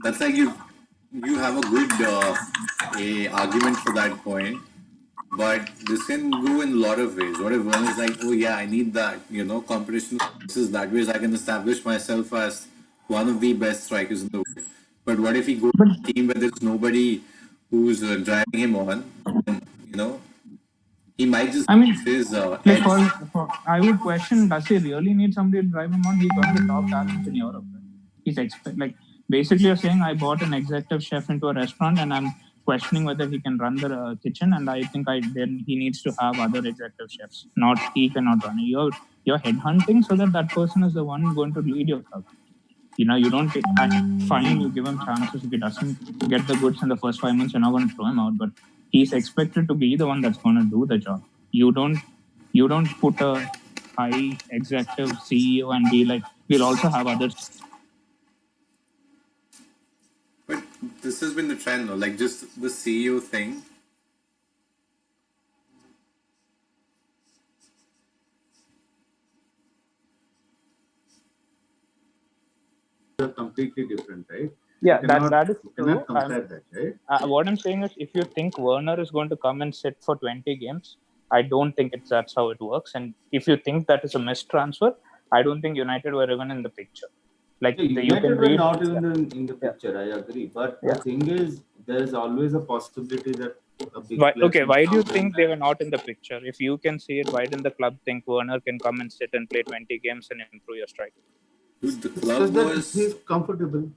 that's like you have a good a argument for that point, but this can go in a lot of ways. What if one is like, oh yeah, I need that, competition forces that way I can establish myself as one of the best strikers in the world. But what if he goes But to a team where there's nobody who's driving him on, and he might just I mean, lose his like edge. I would question, does he really need somebody to drive him on? He's one of the top talents in Europe. Right? Like basically you're saying I bought an executive chef into a restaurant and I'm questioning whether he can run the kitchen, and I think then he needs to have other executive chefs. Not he cannot run it. You're headhunting so that person is the one going to lead your club. You don't fine. You give him chances. If he doesn't get the goods in the first 5 months, you're not going to throw him out. But he's expected to be the one that's going to do the job. You don't put a high executive CEO and be like, we'll also have others. But this has been the trend, though. Like just the CEO thing. They're completely different, right? Yeah, You cannot, that is you true. cannot compare that, right? What I'm saying is, if you think Werner is going to come and sit for 20 games, I don't think that's how it works. And if you think that is a missed transfer, I don't think United were even in the picture. Like Yeah, you can United were read. not even in the Yeah. picture. I agree, but the Yeah. thing is, there is always a possibility that a big Why, player okay, can why do you come in think they were and not in the picture? If you can see it, why didn't the club think Werner can come and sit and play 20 games and improve your strike? Dude, the because club that he's was. comfortable.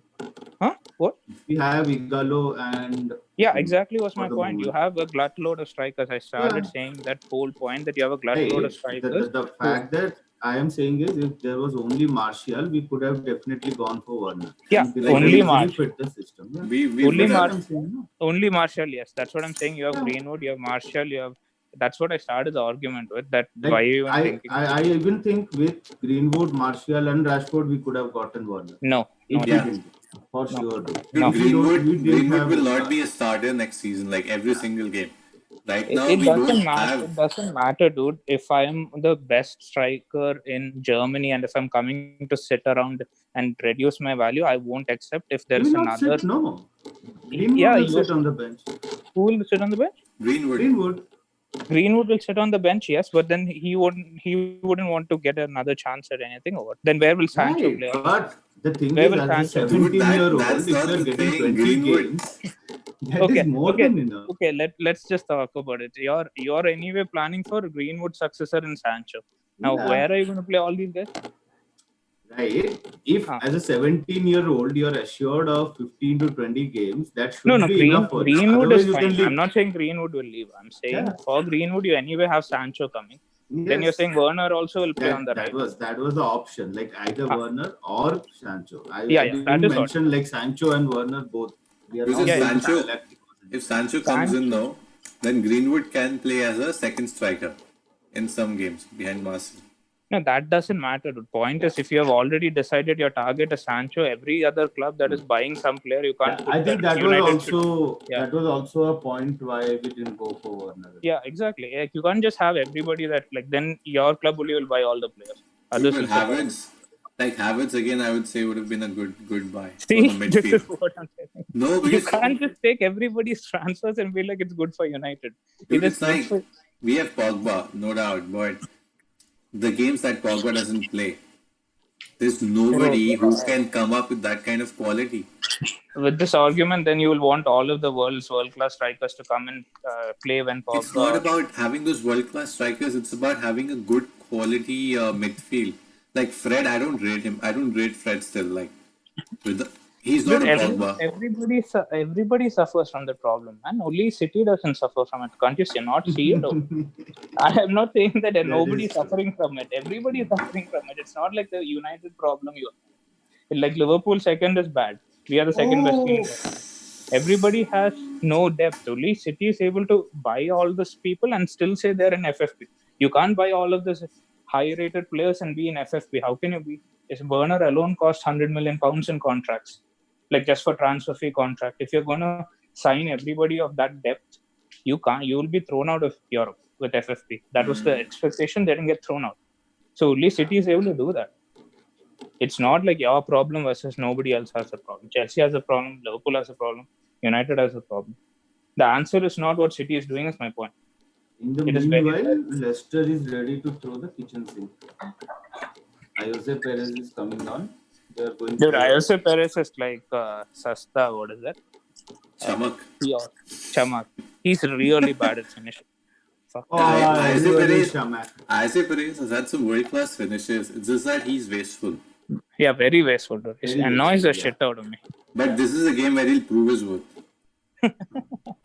Huh? What? We have Igalo and Yeah, exactly was for my the point. You moment. have a glut load of strikers. I started Yeah, saying that whole point that you have a glut load of right. strikers The who, fact that I am saying is, if there was only Martial, we could have definitely gone for Werner, yeah, and they Like could have only we easily March. fit the system. Yeah, we Only would that's what have. March. I'm saying. No? Only Marshall, yes. That's what I'm saying. You have Yeah, Greenwood, you have Marshall, you have. That's what I started the argument with. That why are like you even thinking? I even think with Greenwood, Martial, and Rashford, we could have gotten Werner No, if no, we no, Yeah. didn't, for no, sure. Dude. no. Dude, We didn't Greenwood have will not Odegaard. be a starter next season, like every single game. Right It, now, it we don't doesn't matter. have. It doesn't matter, dude. If I am the best striker in Germany and if I'm coming to sit around and reduce my value, I won't accept if there He is will not another. sit. No, Greenwood Yeah, will you. sit on the bench. Who will sit on the bench? Greenwood. Greenwood. Greenwood will sit on the bench, yes, but then he wouldn't want to get another chance at anything. Or what? Then where will Sancho play? Right, but the thing Where is, will as a Sancho play? Dude, 17-year-old, that's if you not are the getting thing. 20 Greenwood. games, that is Okay, more okay, than enough. okay. Let's just talk about it. You're anyway planning for Greenwood successor in Sancho. Now, Yeah, where are you going to play all these guys? right. If Huh. as a 17-year-old you're assured of 15 to 20 games, that No, should no. be enough for you. Greenwood Otherwise, is you can fine. I'm leave. not saying Greenwood will leave. I'm saying Yeah. for Greenwood, you anyway have Sancho coming. Then you're Yes. saying Werner also will play on the That right. was the option, like either Huh. Werner or Sancho. Yeah, I yeah. That didn't is what. mention like Sancho and Werner both. We are Because not Yeah, yeah. going to select If Sancho comes in Sancho. now, then Greenwood can play as a second striker in some games behind Marcel. No, that doesn't matter. The point is, if you have already decided your target is Sancho, every other club that is buying some player, you can't put I think that. United should. Yeah, that was also a point why we didn't go for Werner. yeah, exactly. Like, you can't just have everybody that like. Then your club only will buy all the players. Dude, Others but will sit around. Havertz again, I would say would have been a good buy for the See, this is midfield. what I'm saying. No, You because can't just take everybody's transfers and be like it's good for United. It dude, is it's good like for. we have Pogba, no doubt, but the games that Pogba doesn't play, there's Bro, nobody who can come up with that kind of quality. with this argument, then you will want all of the world's world-class strikers to come and play when It's Pogba. not about having those world class strikers. It's about having a good quality midfield. Like Fred, I don't rate him. I don't rate Fred still. Like with the, He's not Dude, a Pogba. everybody suffers from the problem, and only City doesn't suffer from it. Can't you see? Not see it? I am not saying that That nobody is is true. suffering from it. Everybody is suffering from it. It's not like the United problem. Like Liverpool second is bad. We are the second best team. Oh, Everybody has no depth. Only City is able to buy all these people and still say they're in FFP. You can't buy all of this high-rated players and be in FFP. How can you be? Is Werner alone cost £100 million in contracts, like just for transfer fee contract? If you're going to sign everybody of that depth, you can't. You will be thrown out of Europe with FFP. That was the expectation. They didn't get thrown out. So only City is able to do that. It's not like your problem versus nobody else has a problem. Chelsea has a problem. Liverpool has a problem. United has a problem. The answer is not what City is doing. Is my point. in the It is very meanwhile, Leicester is ready to throw the kitchen sink. Jose Perez is coming on. They are going dude. for Jose Perez is like Sasta. What is that? Chamak. Yeah, Chamak. He's really bad at finishing. Fuck. I say everyone is Perez. Shamak. I say Perez has had some world class finishes. It's just that he's wasteful. Yeah, very wasteful. Dude. It Very annoys the wasteful, yeah. shit out of me. But this is a game where he'll prove his worth.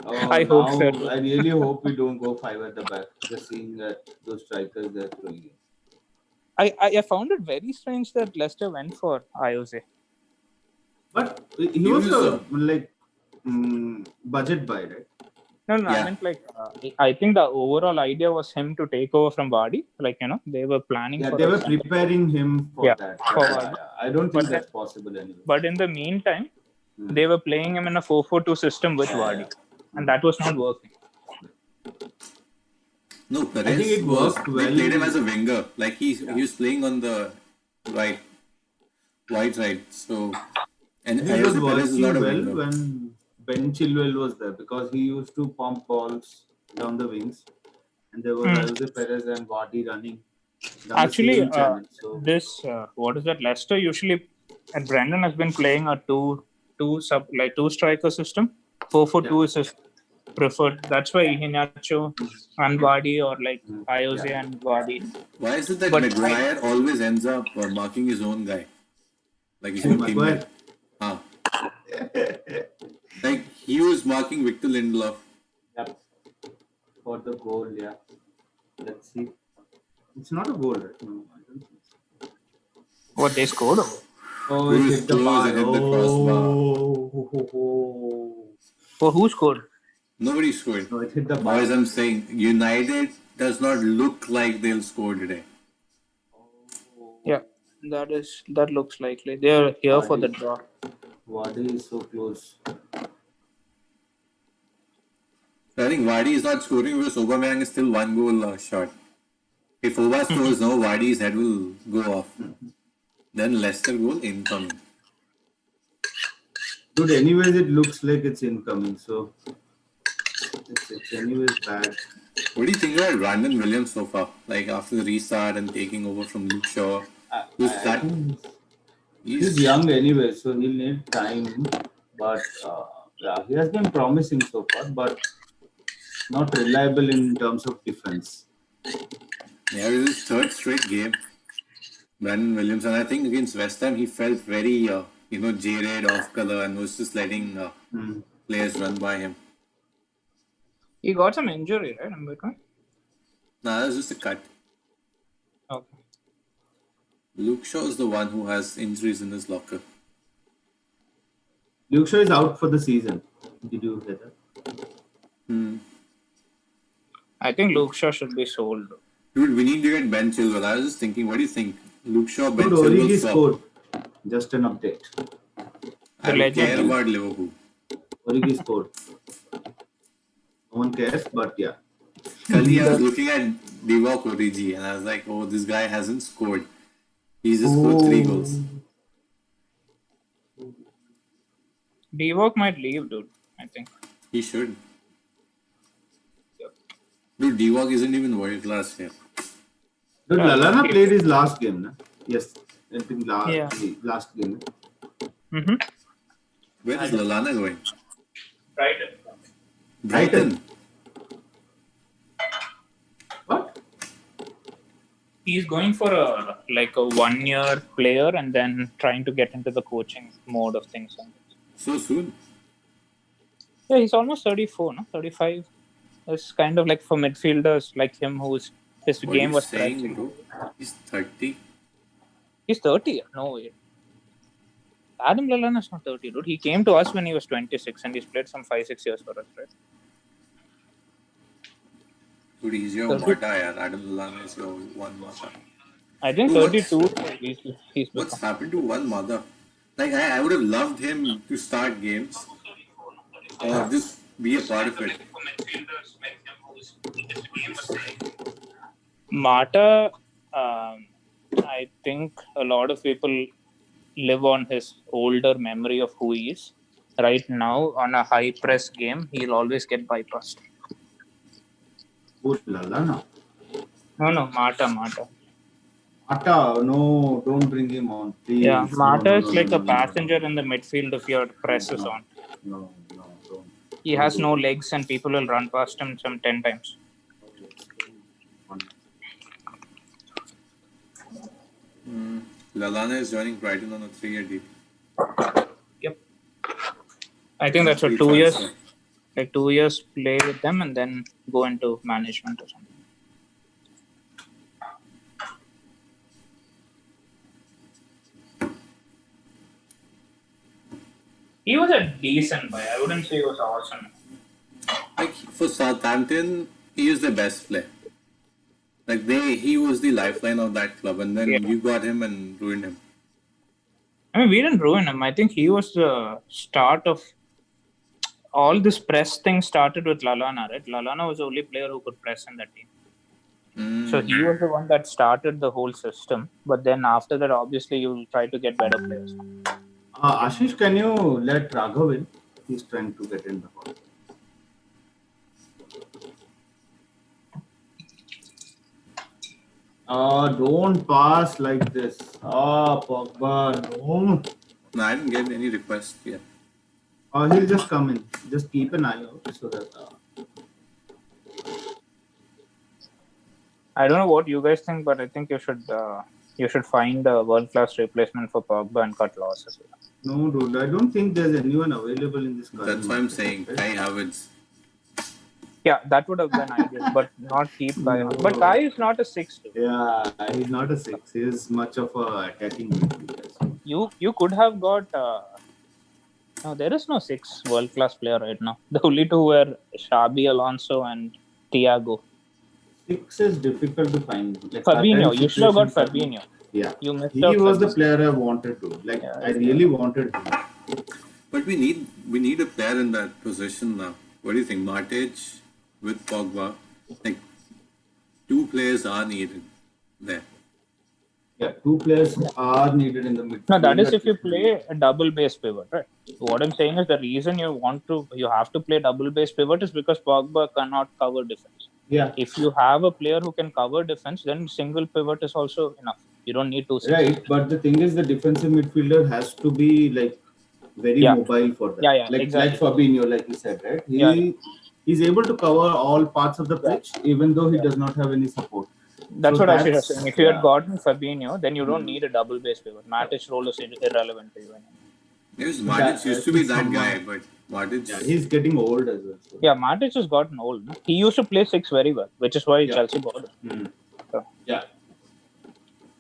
Oh, I hope so. now I really hope we don't go five at the back. Just seeing that those strikers they're throwing it. I found it very strange that Leicester went for Jose. But he was a like budget buy, right? No, I Yeah. meant like I think the overall idea was him to take over from Vardy. Like they were planning Yeah, for they a were center. preparing him for Yeah, that. for But Vardy. I don't think But that's possible anyway. But in the meantime, they were playing him in a 4-4-2 system with Vardy, and that was not working. No, I think Perez it was. worked They well. played him as a winger. Like he was playing on the right, wide side. So, and It was Jose Perez is not working a well winger. when Ben Chilwell was there because he used to pump balls down the wings, and there was Jose Perez and Vardy running down the Actually, same channel. So this what is that? Leicester usually, and Brandon has been playing a two striker system. 4-4-2 is his preferred. That's why Iheanacho and Vardy or like Jose and Vardy. Why is it that But Maguire always ends up marking his own guy, like his own teammate? Maguire. Like he was marking Victor Lindelof. Yep. For the goal, yeah. Let's see. It's not a goal, right? No, I don't think so. what they scored? Oh, it hit the bar. It hit the crossbar. Oh, who scored? Nobody scored. No, it hit the bar. Boys, I'm saying United does not look like they'll score today. Yeah, that looks likely. They are here for the draw. Vardy is so close. I think Vardy is not scoring because Aubameyang is still one goal short. If Oba scores now, Vardy's head will go off. Then Leicester goal incoming. Dude, anyways, it looks like it's incoming. So it's anyways bad. What do you think about Brandon Williams so far? Like after the restart and taking over from Luke Shaw. I think he's young anyway, so he'll need time. But yeah, he has been promising so far, but not reliable in terms of defense. Yeah, it was his third straight game. Brandon Williams, and I think against West Ham he felt very jaded, off color, and was just letting players run by him. He got some injury, right? In between. Nah, that was just a cut. Okay. Luke Shaw is the one who has injuries in his locker. Luke Shaw is out for the season. Did you hear that? I think Luke Shaw should be sold. Dude, we need to get Ben Chilwell. I was just thinking, what do you think? Luke Shaw, Ben Dude, Chilwell Origi swap. scored. Just an update. I don't care about Liverpool. Origi scored. No one cares, but yeah. Earlier, I was looking at Divock Origi and I was like, oh, this guy hasn't scored. He's just scored 3 goals. Divock might leave, dude. I think. He should. Dude, Divock isn't even world class here. Dude, Lallana played his last game, na? Yes. I think last game. Mm-hmm. Where is Lallana going? Brighton. What? He's going for a 1-year player and then trying to get into the coaching mode of things. So soon? Yeah, he's almost 34, no? 35. It's kind of like for midfielders like him his What are game you was saying, pressing. bro? He's 30. He's 30. No way. Adam Lallana is not 30, dude. He came to us when he was 26 and he's played some 5-6 years for us, right? Dude, he's your 30, Mata, yaar. Adam Lallana is your one Mata. I think Bro, 32 he's what's become. happened to one Mata? Like, I would have loved him to start games or just be a part of it. Mata, I think a lot of people live on his older memory of who he is. Right now, on a high press game, he'll always get bypassed. Oh, Lallana. No, Mata. Mata, no, don't bring him on, Yeah, please. No, Mata no, is no, no, like a no, no, no, passenger in the midfield if your no, press is no, on. no, no, He don't has do no it. legs and people will run past him some 10 times. Lallana is joining Brighton on a 3-year deal. Yep. I think that's a Free 2 years, transfer. 2 years play with them and then go into management or something. He was a decent buy. I wouldn't say he was awesome. Like, for Southampton, he is the best player. Like, he was the lifeline of that club, and then Yeah. you got him and ruined him. I mean, we didn't ruin him. I think he was the start of all this press thing started with Lallana, right? Lallana was the only player who could press in that team. So he was the one that started the whole system. But then after that, obviously, you'll try to get better players. Aashish, can you let Raghav in? He's trying to get in the hall. Don't pass like this. Pogba, no. No, I didn't get any requests yet. He'll just come in. Just keep an eye out so that. I don't know what you guys think, but I think you should find a world class replacement for Pogba and cut losses. No, dude, I don't think there's anyone available in this current That's why I'm market, saying right? Kai Havertz. Yeah, that would have been ideal, but not keep Kai. No. But Kai is not a 6. Yeah, he's not a 6. He's much of a attacking midfielder. You could have got. No, there is no 6 world class player right now. The only 2 were Xabi Alonso and Thiago. 6 is difficult to find. Like Fabinho, you should have got situation, Fabinho. Yeah, You missed he out was the Fabinho. player I wanted to. Like Yeah, I really wanted him. But we need a player in that position now. What do you think? Matic with Pogba. Like, 2 players are needed there. Yeah, 2 players are needed in the midfield. No, that is if you play a double base pivot, right? What I'm saying is the reason you have to play double base pivot is because Pogba cannot cover defense. Yeah. If you have a player who can cover defense, then single pivot is also enough. You don't need 2 6. Right, but the thing is, the defensive midfielder has to be like very mobile for that. Yeah, like exactly. like Fabinho, like you said, right? He's able to cover all parts of the pitch, even though he does not have any support. That's what I should have said. If you had gotten Fabinho, then you don't need a double base pivot. Matic's role is irrelevant to you anymore. Yes, Matic used to be that guy, but Matic. Yeah, he's getting old as well. So. Yeah, Matic has gotten old. No? He used to play 6 very well, which is why Chelsea bought him. So. Yeah.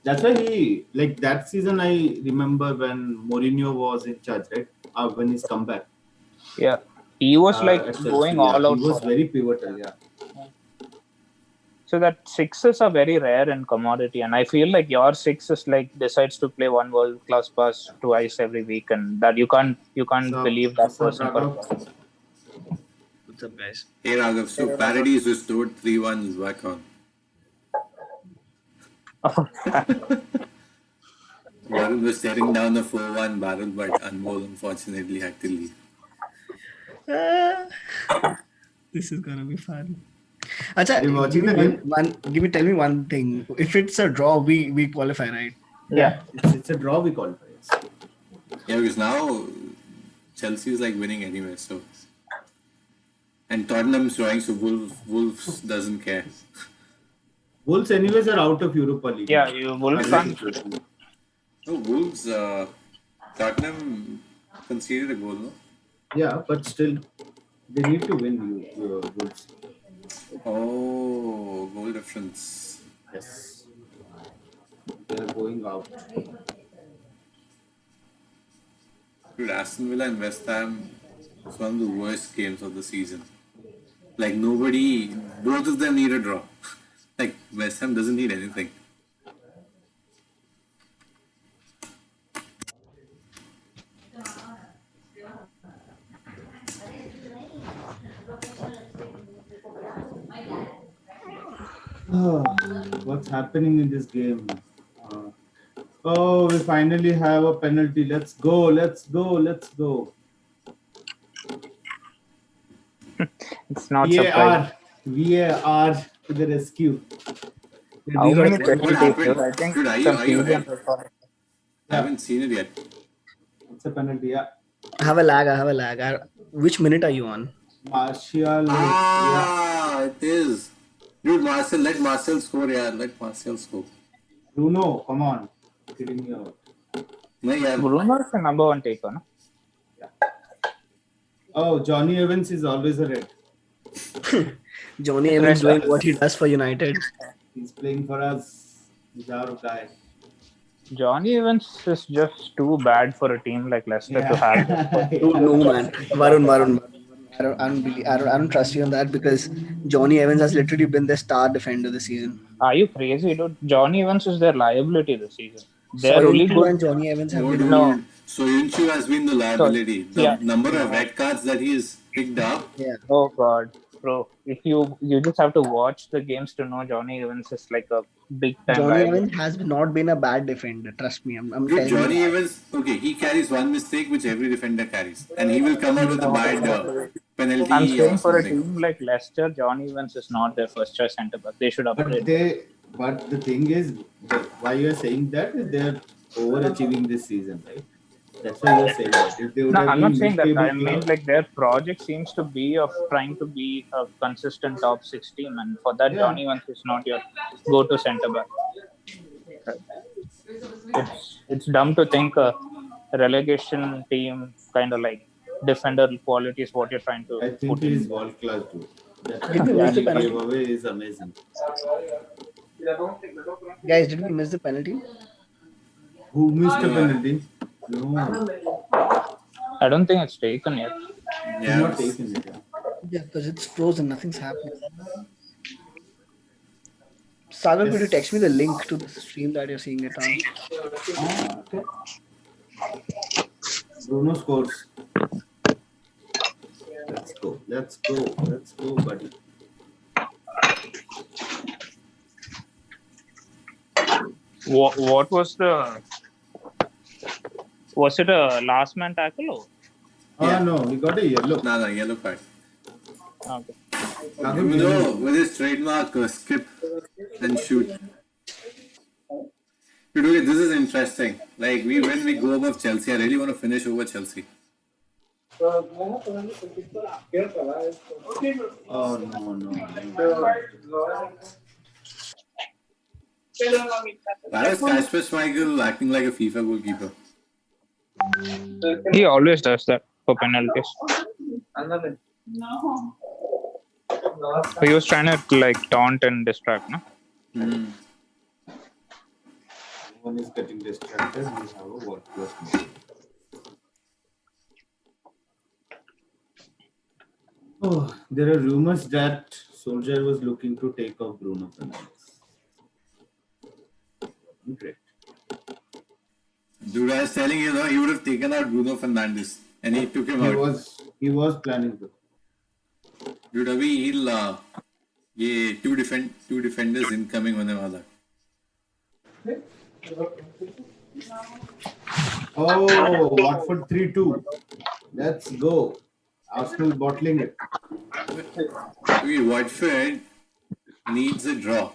That's why like that season, I remember when Mourinho was in charge, right? When he's come back. Yeah. He was going all out. He was very pivotal, yeah. So that 6s are very rare in commodity, and I feel like your 6 is decides to play one world class pass twice every week, and that you can't believe that person. What's up, guys? Hey Raghav, so parity is restored, 3-1 is back on. Varun was staring down the 4-1 barrel, but Anmol unfortunately had to leave. This is gonna be fun. Achha, tell me one thing. If it's a draw, we qualify, right? Yeah. It's a draw, we qualify. Yeah, because now Chelsea is winning anyway, so. And Tottenham's drawing, so Wolves doesn't care. Wolves anyways are out of Europa League Yeah, now. you Wolves Other can't. situation. No, Wolves, Tottenham conceded a goal, no? Yeah, but still, they need to win you, Wolves. Oh, goal difference. Yes, they are going out. Dude, Aston Villa and West Ham was one of the worst games of the season. Like nobody, both of them need a draw. Like West Ham doesn't need anything. What's happening in this game? Uh, oh, we finally have a penalty. Let's go, let's go, let's go. It's not surprising. VAR, VAR to the rescue. We How got a many What penalties? penalty. Dude? happened? I think Dude, some are you season ahead? record. I Yeah, haven't seen it yet. it's a penalty. Yeah, I have a lag. I have a lag. Which minute are you on? Martial. Yeah, Ah, it is. Dude, Marcel, let Marcel score, yeah. Let Marcel score. Bruno, come on, kidding me out. No, yeah. Bruno is the number one taker, no? Oh, Johnny Evans is always a red. Johnny Evans Red. doing what he does for United. He's playing for us. He's our guy. Johnny Evans is just too bad for a team like Leicester to have. Yeah. Dude, no Yeah. man, Varun. I don't trust you on that because Johnny Evans has literally been the star defender this season. Are you crazy, dude? Johnny Evans is their liability this season. They're really Soyuncu good. and Johnny Evans have Oh, been No, dude. Soyuncu has been the so liability. The yeah. number of red cards that he has picked up. yeah. Oh God, bro! If you just have to watch the games to know Johnny Evans is like a big time Johnny Evans liability. has not been a bad defender. Trust me, I'm Dude, telling you Johnny that. Evans, okay, he carries one mistake which every defender carries. And he will come out with a bad No, I'm penalty or saying for a something. team like Leicester, Johnny Evans is not their first choice centre back. They should But upgrade. but the thing is, why you're saying that is they're overachieving this season, right? That's why you're saying that. If they would No, have I'm not been saying that. mid-table I mean, club, like their project seems to be of trying to be a consistent top six team, and for that, yeah, Johnny Evans is not your go-to centre back. It's dumb to think a relegation team kind of like defender quality is what you're trying to I think put in. he's world class, dude. That Did we miss Yeah, the penalty he sure. gave penalty? away is amazing. Guys, did we miss the penalty? Who missed a No, penalty? No, I don't think it's taken yet. he's yeah, not taken it. Yeah. Yeah, because it's frozen. Nothing's happening. Sagar, could you text me the Yes. link to the stream that you're seeing it on? Okay. Bruno scores. Let's go. Let's go. Let's go, buddy. What was the? Was it a last man tackle or? Oh yeah. no, he got a yellow. No, yellow card. Okay. Sagar, Even give though me. with his trademark skip and shoot. Dude, okay, this is interesting. Like when we go above Chelsea, I really want to finish over Chelsea. Oh no, no, no. Why is Kasper Schmeichel acting like a FIFA goalkeeper? He always does that for penalties. He was trying to like taunt and distract, no? One is getting distracted. We have a world class player. Oh, there are rumors that Solskjaer was looking to take off Bruno Fernandes. Great. Dude, I was telling you, he would have taken out Bruno Fernandes and he took him out. He was planning to. Dude, अभी he'll ये two defenders incoming होने वाला. Oh, Watford 3-2. Let's go. Arsenal bottling it. Watford needs a draw.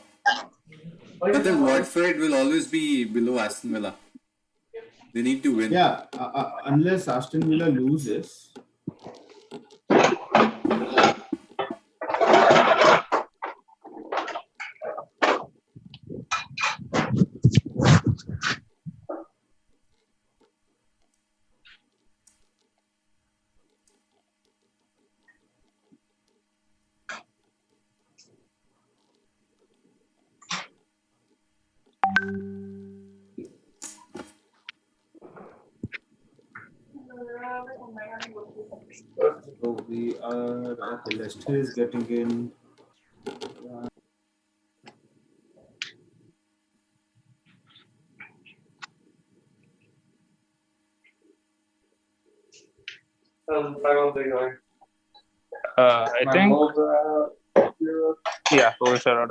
But then Watford will always be below Aston Villa. They need to win. Yeah, unless Aston Villa loses. We are okay. Leicester is getting in. I think. Yeah, go sir.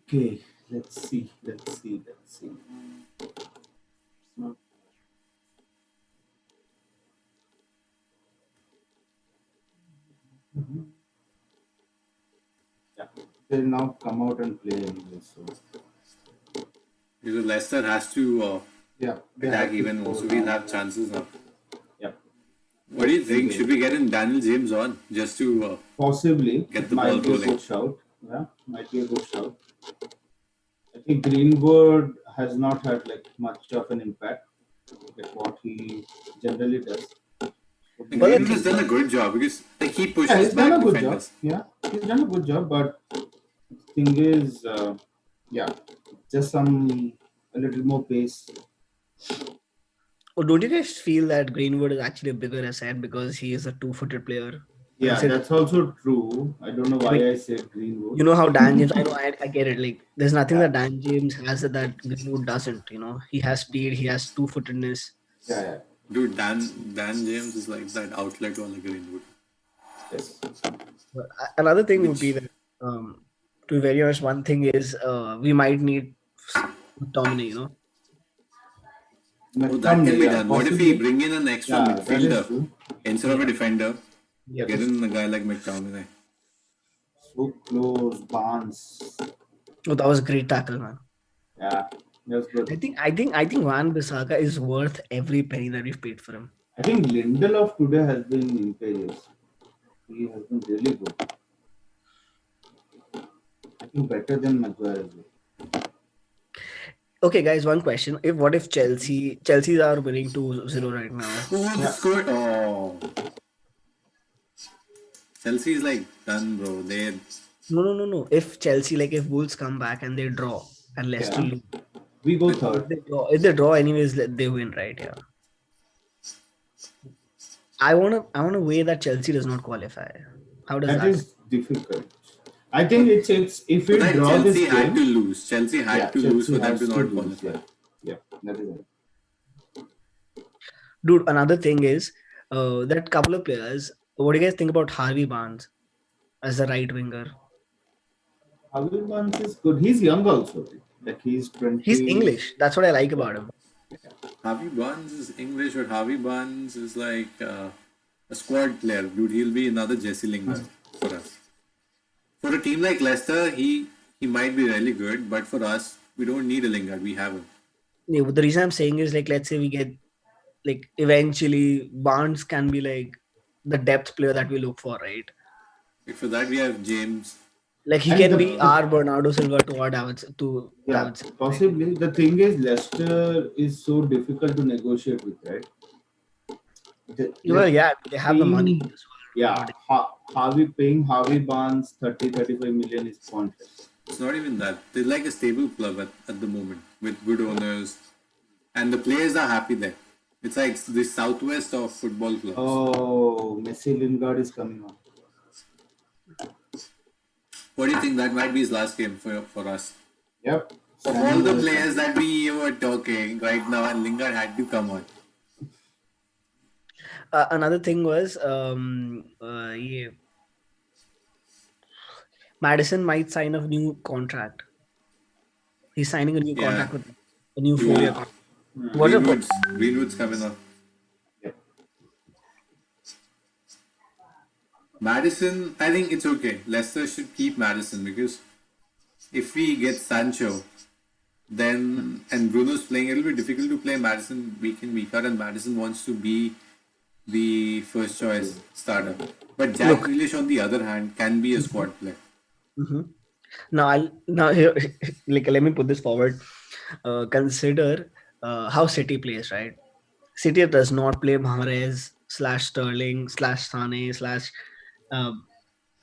Okay, let's see. Let's see. Yeah, they'll now come out and play anyway. So Because Leicester has to yeah, they attack have to even more, score so we'll now. have chances now. Yeah, What do you think? okay. Should we get in Daniel James on just to Possibly, get it the ball might be a rolling? good shout. Yeah, might be a good shout. I think Greenwood has not had like much of an impact like what he generally does. So And Well, the Greenwood maybe has thing done is, a good job because like he yeah, pushes he's done back a good job. defenders. Yeah, he's done a good job. But thing is, yeah, just some a little more pace. don't you guys feel that Greenwood is actually a bigger asset because he is a two-footed player? Yeah, Instead, that's also true. I don't know I why mean, I said Greenwood. you know how Dan James. I know, I get it. Like, there's nothing Yeah, that Dan James has that Greenwood doesn't. He has speed, he has two-footedness. yeah, yeah. Dude, Dan James is like that outlet on the Greenwood. Yes. But another thing would be Which that, to be very honest, one thing is we might need McTominay. oh, that can McTominay, be yeah, done. What if we possibly. bring in an extra Yeah, that is midfielder true. instead of a Yeah. defender? Yep. Get in a guy like McTominay. So close, Barnes. Oh, that was a great tackle, man. Yeah, that's good. I think Van Bissaka is worth every penny that we've paid for him. I think Lindelof today has been imperious. He has been really good. I think better than Maguire as well. Okay, guys, one question. What if Chelsea are winning 2-0 right now? Oh, the Yeah, score! Oh, Chelsea is like done, bro. They No. If Wolves come back and they draw and Leicester yeah. lose, We go if third. they draw anyways, they win, right? Yeah. I wanna weigh that Chelsea does not qualify. How does That that? is difficult. I think but it's if but we like draw this Chelsea had to game, lose. Chelsea yeah, had to lose Chelsea for them to has to not lose. qualify. Yeah, yeah, that is it. Dude, another thing is that couple of players. What do you guys think about Harvey Barnes as the right winger? Harvey Barnes is good. He's young also. Right? Like he's He's 20. English. That's what I like Yeah, about him. yeah. Harvey Barnes is English, but Harvey Barnes is like a squad player, dude. He'll be another Jesse Lingard for us. For a team like Leicester, he might be really good, but for us, we don't need a Lingard. We have him. Yeah, but the reason I'm saying is like, let's say we get like eventually Barnes can be like the depth player that we look for, right? Like for that, we have James. Like he And can be our Bernardo Silva to our yeah, Davidson, right? possibly the thing is Leicester is so difficult to negotiate with, right? Well, Like yeah, they have the money paying, as well yeah, nowadays. Paying Harvey Barnes 30-35 million is pointless. It's not even that. They're like a stable club at the moment with good owners, and the players are happy there. It's like the southwest of football clubs. Oh, Messi Lingard is coming on. What do you think that might be his last game for us? Yep. Of all Standing the ovation. players that we were talking right now, and Lingard had to come on. Another thing was, yeah, Madison might sign a new contract. He's signing a new Yeah, contract with a new he 4-year will. contract. What a Greenwood's coming on. Yep. Madison, I think it's okay. Leicester should keep Madison because if we get Sancho, then and Bruno's playing, it'll be difficult to play Madison week in week out, and Madison wants to be the first choice starter. But Jack Look, Grealish, on the other hand, can be a squad player. hmm now now here, like let me put this forward. Consider how City plays, right? City does not play Mahrez slash Sterling slash Sane slash uh,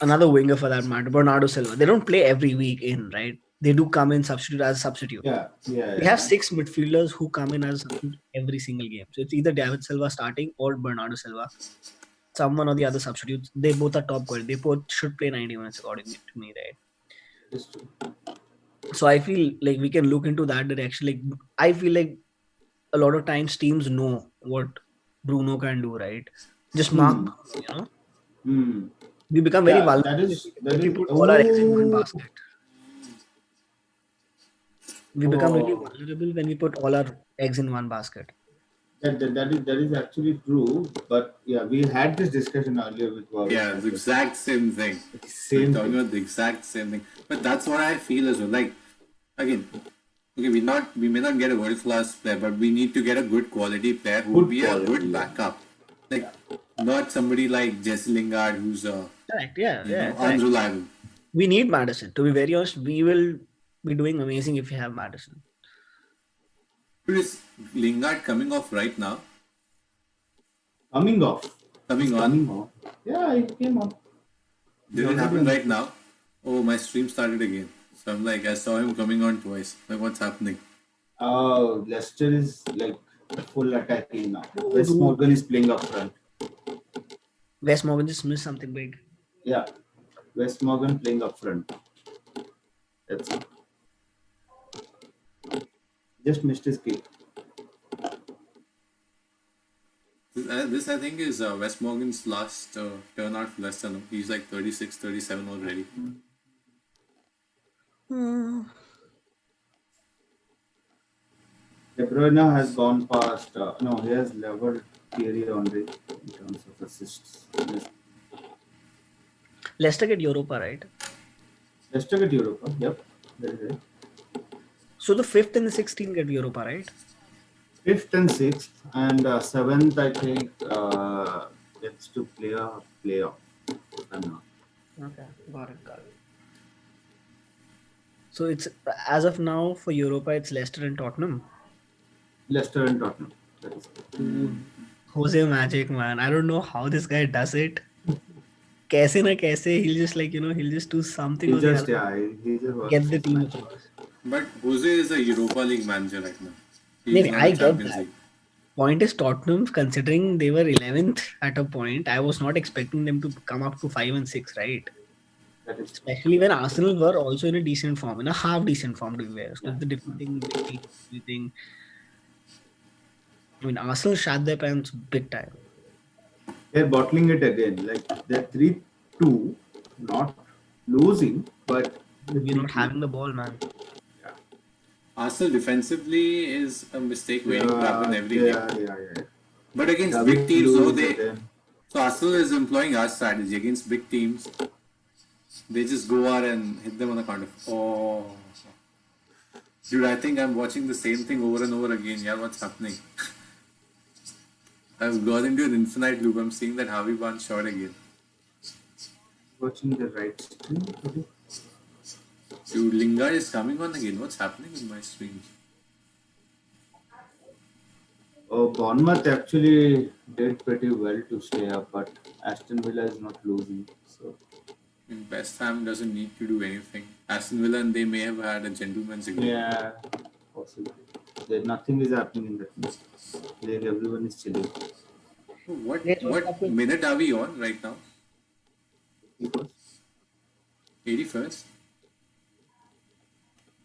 another winger for that matter, Bernardo Silva. They don't play every week in, right? They do come in substitute as a substitute. Yeah, yeah, They have yeah. six midfielders who come in as a substitute every single game. So it's either David Silva starting or Bernardo Silva. Someone or the other substitutes. They both are top quality. They both should play 90 minutes according to me, right? It's true. So I feel like we can look into that direction. Like I feel like a lot of times teams know what Bruno can do, right? Just mark Hmm. Bruno. Hmm. We become very Yeah, vulnerable that if we is. put all our eggs in one Oh, basket. We become really oh. vulnerable when we put all our eggs in one basket. That is actually true. But yeah, we had this discussion earlier with Varus Yeah, as the well. exact same thing. We're Same talking thing. about the exact same thing. But that's what I feel as well. Like, again, okay, we may not get a world class player, but we need to get a good quality player who would Good be a quality. good Yeah. backup. Like, not somebody like Jesse Lingard who's Correct. Yeah. Yeah. Correct. unreliable. We need Madison. To be very honest, we will be doing amazing if we have Madison. Who is Lingard coming off right now? Coming off. He's Coming on? coming off. Yeah, he came off. He's Did it already happen on the right pitch. now? Oh, my stream started again. So I'm like, I saw him coming on twice. Like, what's happening? Oh, Leicester is like full attacking now. Oh, West dude. Morgan is playing up front. West Morgan just missed something big. Yeah, West Morgan playing up front. That's it. Just missed his kick. This I think is Wes Morgan's last turn out for Leicester. No? He's like 36, 37 already. Hmm. De Bruyne has gone past. No, he has leveled Thierry Henry in terms of assists. Leicester get Europa, right? Leicester get Europa. Yep, that is right. So the fifth and the 16th get Europa, right? Fifth and sixth, and seventh, I think, gets to play a playoff. If I'm not. Okay, got it, got it. So it's as of now for Europa, it's Leicester and Tottenham. Leicester and Tottenham. That is correct. Dude, Jose Magic, man. I don't know how this guy does it. Kaise na kaise, he'll just he'll just do something He or the just other, yeah, he just get works the his team magic. across. But Jose is a Europa League manager right now. No, He's no, not I a get Champions that. League. Point is Tottenham, considering they were 11th at a point, I was not expecting them to come up to 5 and 6, right? That is true. Especially when Arsenal were also in a decent form, in a half decent form to be fair. So Yeah. it's the different thing with big teams, everything. I mean, Arsenal shat their pants big time. They're bottling it again. Like they're 3-2, not losing, but they're We're not 3-2. having the ball, man. Yeah. Arsenal defensively is a mistake waiting to happen Yeah, every game. yeah. But against big David teams, no, Luiz they. again. So Arsenal is employing our strategy against big teams. They just go out and hit them on the count of Dude, I think I'm watching the same thing over and over again. Yeah, what's happening? I've got into an infinite loop. I'm seeing that Harvey Barnes shot again. Watching the right stream. Okay. Dude, Lingard is coming on again. What's happening with my stream? Oh, Bournemouth actually did pretty well to stay up, but Aston Villa is not losing. So West Ham doesn't need to do anything. Aston Villa and they may have had a gentleman's agreement. yeah, possibly. There nothing is happening in that match. Like everyone is chilling. What minute are we on right now? Because 81st?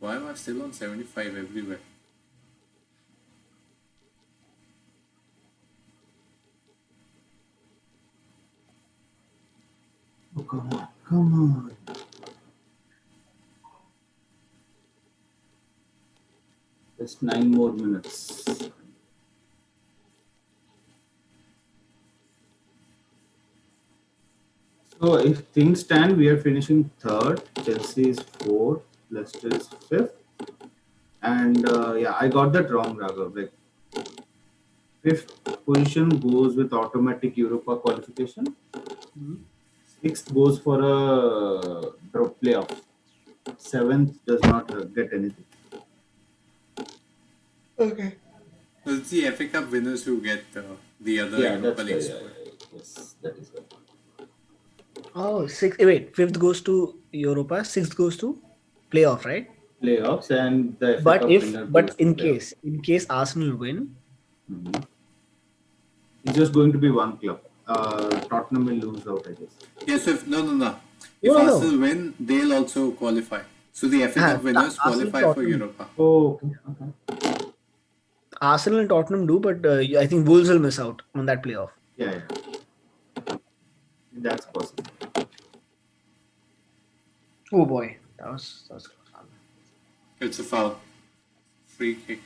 Why am I still on 75 everywhere? oh, come on. Just 9 more minutes. So if things stand, we are finishing third. Chelsea is fourth. Leicester is fifth. And yeah, I got that wrong, Raghav. Like fifth position goes with automatic Europa qualification. Mhm. Sixth goes for a drop playoff. Seventh does not get anything. Okay. So it's the FA Cup winners who get the other Yeah, Europa that's League why. Yeah, spot. yeah, yeah. Yes, that is right. Oh, six. Wait, fifth goes to Europa, sixth goes to playoff, right? Playoffs and the FA But Cup if winner but goes to playoff. in case Arsenal win, Mhm. It's just going to be one club. Tottenham will lose out, I guess. Yes, if no. no, If no, no. Arsenal win, they'll also qualify. So the FA Ah, Cup winners Arsenal and qualify for Tottenham. Europa. Oh, okay. Okay. Arsenal and Tottenham do, but I think Wolves will miss out on that playoff. Yeah, yeah. That's possible. Oh boy, that was close. It's a foul. Free kick.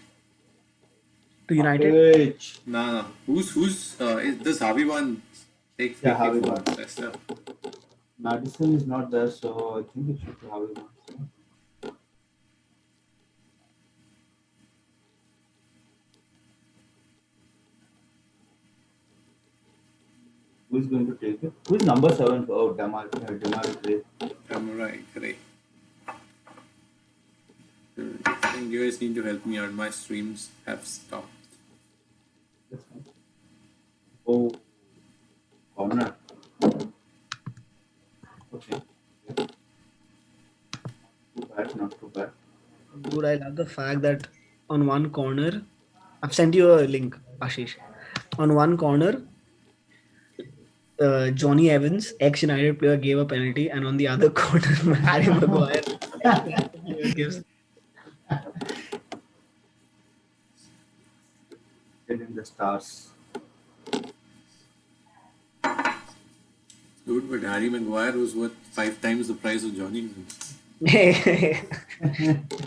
To United. Which? Nah. Who's does Harvey one take free Yeah, kick Harvey for Barnes. Leicester? Madison is not there, so I think it should be Harvey Barnes. Who is going to take it? Who is number 7? Oh, Demar Gray. I'm right, great. I think you guys need to help me out. My streams have stopped. That's fine. Oh, corner. Okay. Too bad, not too bad. Dude, I love the fact that on one corner, I've sent you a link, Ashish. On one corner, Johnny Evans, ex-United player, gave a penalty, and on the other corner, Harry Maguire, ex-United player, gives. Getting the stars. Dude, but Harry Maguire was worth 5 times the price of Johnny Evans.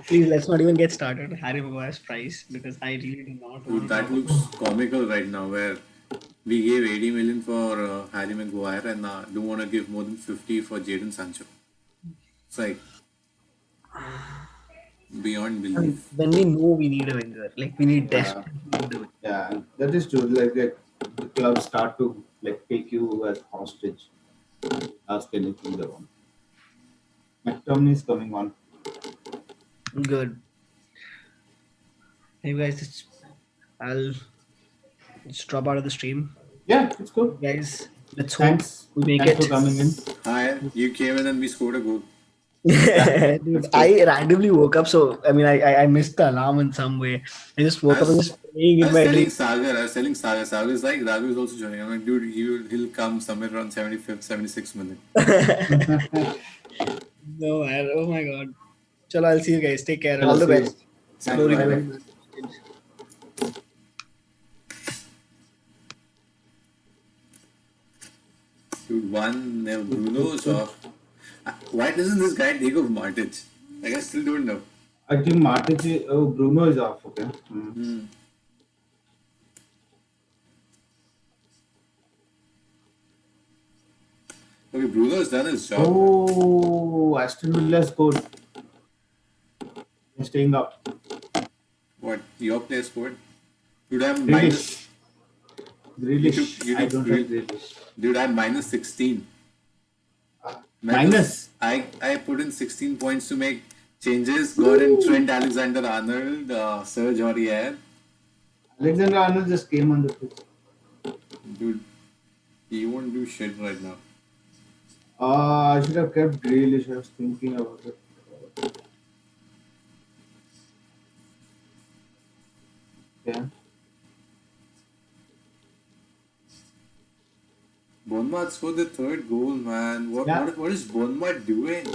Please, let's not even get started on Harry Maguire's price because I really do not Dude, want to that talk looks about. comical right now where we gave 80 million for Harry Maguire and don't want to give more than 50 for Jadon Sancho. It's like beyond And belief. when we know we need a winger, like we need Yeah, desperately need a winger. yeah, that is true. Like the clubs start to like take you as hostage. Ask anything they want. McTominay is coming on. Good. Hey guys, I'll just drop out of the stream. Yeah, it's good. Guys, let's hope Thanks. we make Thanks for it. coming in. Hi, you came in and we scored a goal. Yeah, Dude, that's good. I randomly woke up, so I mean, I missed the alarm in some way. I just woke up and As just praying I in was my telling dream. Sagar, Sagar is like, Raghu is also joining. I'm like, dude, he'll come somewhere around 75th, 76th minute. No, man. Oh my god. Chalo, I'll see you guys. Take care. Hello, All the see you. best. Thanks, Glory bye to bye. God. Dude, one nil. Good, good, Bruno's good. off. Why doesn't this guy take off Martic? Like, I still don't know. I think Matic, oh, Bruno is off. Okay. Hmm. Okay, Bruno has done his job, man. Oh, Aston Villa scored. They're staying up. What? Your player scored? Dude, I'm minus. Grealish. Grealish. You I took don't have Grealish. Dude, I'm minus 16. Minus. I put in 16 points to make changes. Got in Trent Alexander-Arnold, Serge Aurier. Alexander Arnold just came on the pitch. Dude, he won't do shit right now. I should have kept Grealish. I was thinking about it. Yeah. Bournemouth scored the third goal, man. Yeah. What is Bournemouth doing?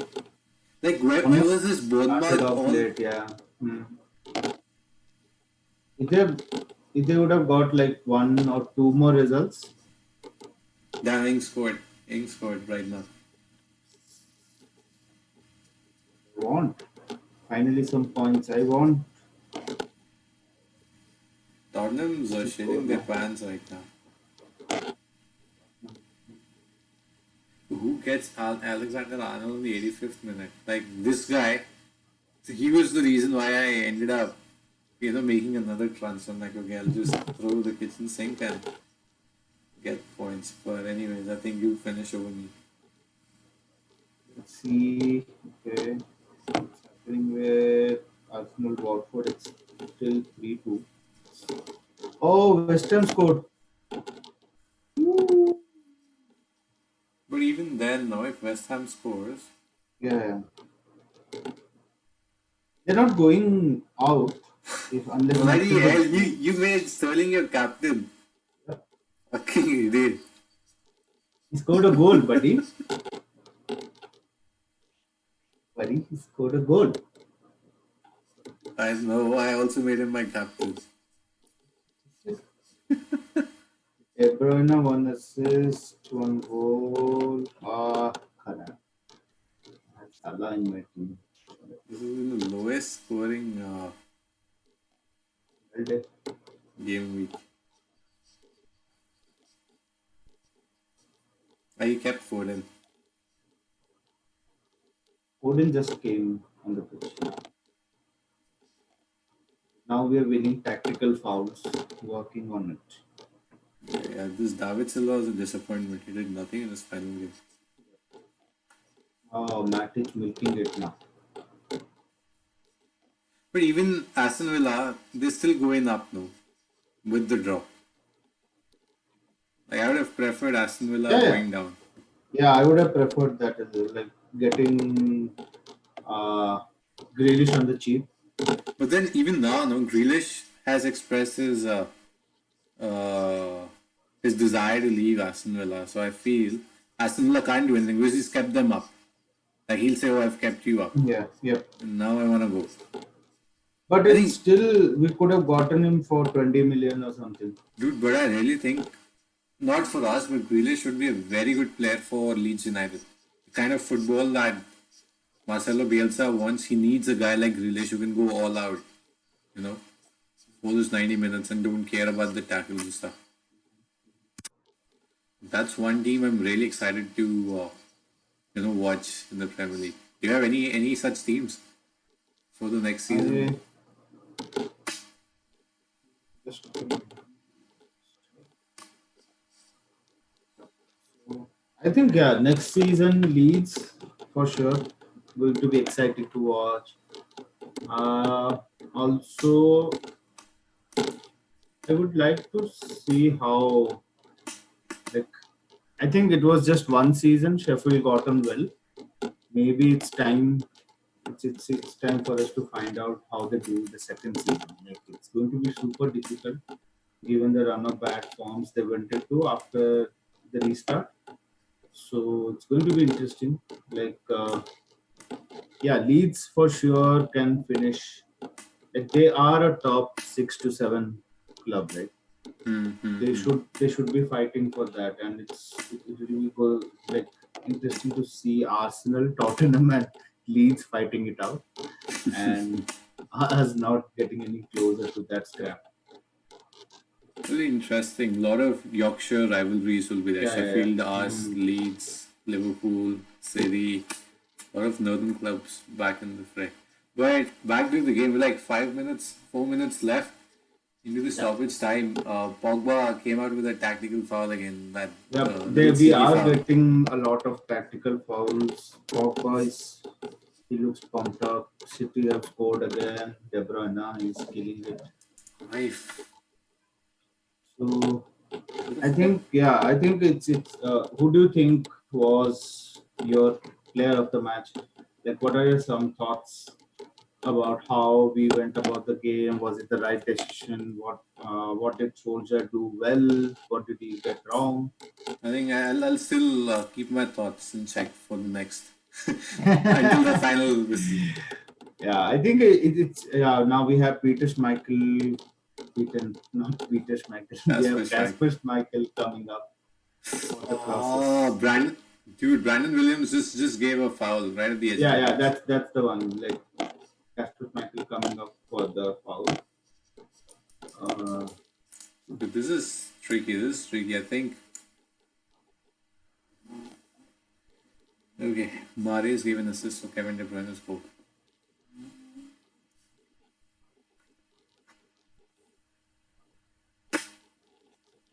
Like, where was this Started Bournemouth off all? late, yeah. Hmm. If they, if they would have got like one or two more results, Damn, Ing scored. Ing scored right now. I want finally some points. I want Tottenham's to score shitting their now. pants right now. Who gets Alexander Arnold in the 85th minute? Like this guy, he was the reason why I ended up, making another transfer. I'm like, okay, I'll just throw the kitchen sink and get points. But anyways, I think you finish over me. Let's see. Okay. What's happening with Arsenal Watford? It's still 3-2. Oh, West Ham scored. Woo. But even then, now if West Ham scores, Yeah. They're not going out if unless bloody United hell, would. you made Sterling your captain. Fucking idiot. He scored a goal, buddy. Buddy, he scored a goal. I know, I also made him my captain. De Bruyne, one assist, one goal. Khara. Salah in my team. This is the lowest scoring Well done. game week. I kept Foden. Foden just came on the pitch. Now we are winning tactical fouls, working on it. Yeah, this David Silva was a disappointment. He did nothing in his final game. Oh, Matic milking it now. But even Aston Villa, they're still going up now with the draw. Like I would have preferred Aston Villa Yeah, yeah. going down. Yeah, I would have preferred that as well. Like getting uh, Grealish on the cheap. But then even now, no, Grealish has expressed uh, his desire to leave Aston Villa. So I feel Aston Villa can't do anything because he's kept them up. Like he'll say, "Oh, I've kept you up, Yeah, yeah. and now I want to go." But I it's think, still we could have gotten him for 20 million or something. dude, but I really think not for us, but Grealish should be a very good player for Leeds United. The kind of football that Marcelo Bielsa wants, he needs a guy like Grealish who can go all out, you know, for those 90 minutes and don't care about the tackles and stuff. That's one team I'm really excited to, watch in the Premier League. Do you have any such teams for the next season? I just I think yeah, next season Leeds for sure going to be exciting to watch. Also, I would like to see how like I think it was just one season Sheffield got on well. Maybe it's time. It's time for us to find out how they do the second season. Like it's going to be super difficult given the run of bad forms they went into after the restart. So it's going to be interesting. Like yeah, Leeds for sure can finish. Like they are a top 6 to 7 club, right? They should be fighting for that, and it will be like interesting to see Arsenal, Tottenham, and Leeds fighting it out, and us not getting any closer to that scrap. Really interesting. A lot of Yorkshire rivalries will be there. Yeah, yeah, yeah. Sheffield, Ars, Leeds, Liverpool, City. A lot of northern clubs back in the fray. But back to the game, with like 5 minutes, 4 minutes left into the stoppage time. Pogba came out with a tactical foul again. That Yeah, little we silly are foul. getting a lot of tactical fouls. Pogba he looks pumped up. City have scored again. De Bruyne is killing it. Life. So I think it's. Who do you think was your player of the match? Like, what are your some thoughts about how we went about the game? Was it the right decision? What did Solskjaer do well? What did he get wrong? I think I'll still keep my thoughts in check for the next until the final whistle. Yeah, I think it's yeah. Now we have Peter Schmeichel, not Peter Schmeichel. We That's for have sure. Casper Schmeichel coming up for the process. Oh, Brandon Williams just gave a foul right at the edge of Yeah, the yeah, box. that's the one. Like Casper Schmeichel coming up for the foul. Uh, But this is tricky. This is tricky. I think Mares gave an assist, so Kevin De Bruyne scored.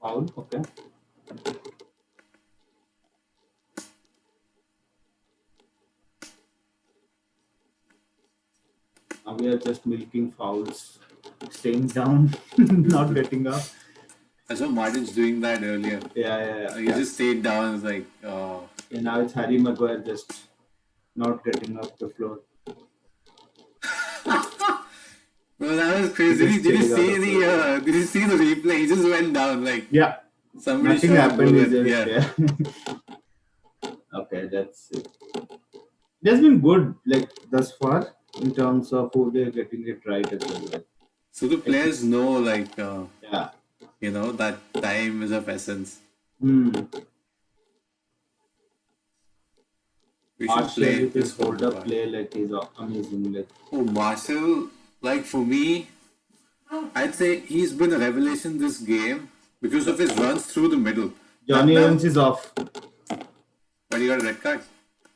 Foul. Okay. Now we are just milking fouls, staying down, not getting up. I saw Martin's doing that earlier. Yeah. He just stayed down. It's like, And now it's Harry Maguire just not getting up the floor. well, that was crazy. He just Did you stayed on see the the floor. Did you see the replay? He just went down like Yeah, somebody nothing shot a happened. He bullet. just Yeah. Okay, that's it. It has been good, like thus far, in terms of who they're getting it right as well. Like, So the players know, like, yeah. that time is of essence. Hmm. We should Martial play with his this hold one. up play, like he's amazing. Like, Oh, Marcel, like for me, I'd say he's been a revelation this game because of his runs through the middle. Johnny Evans is off. But he got a red card.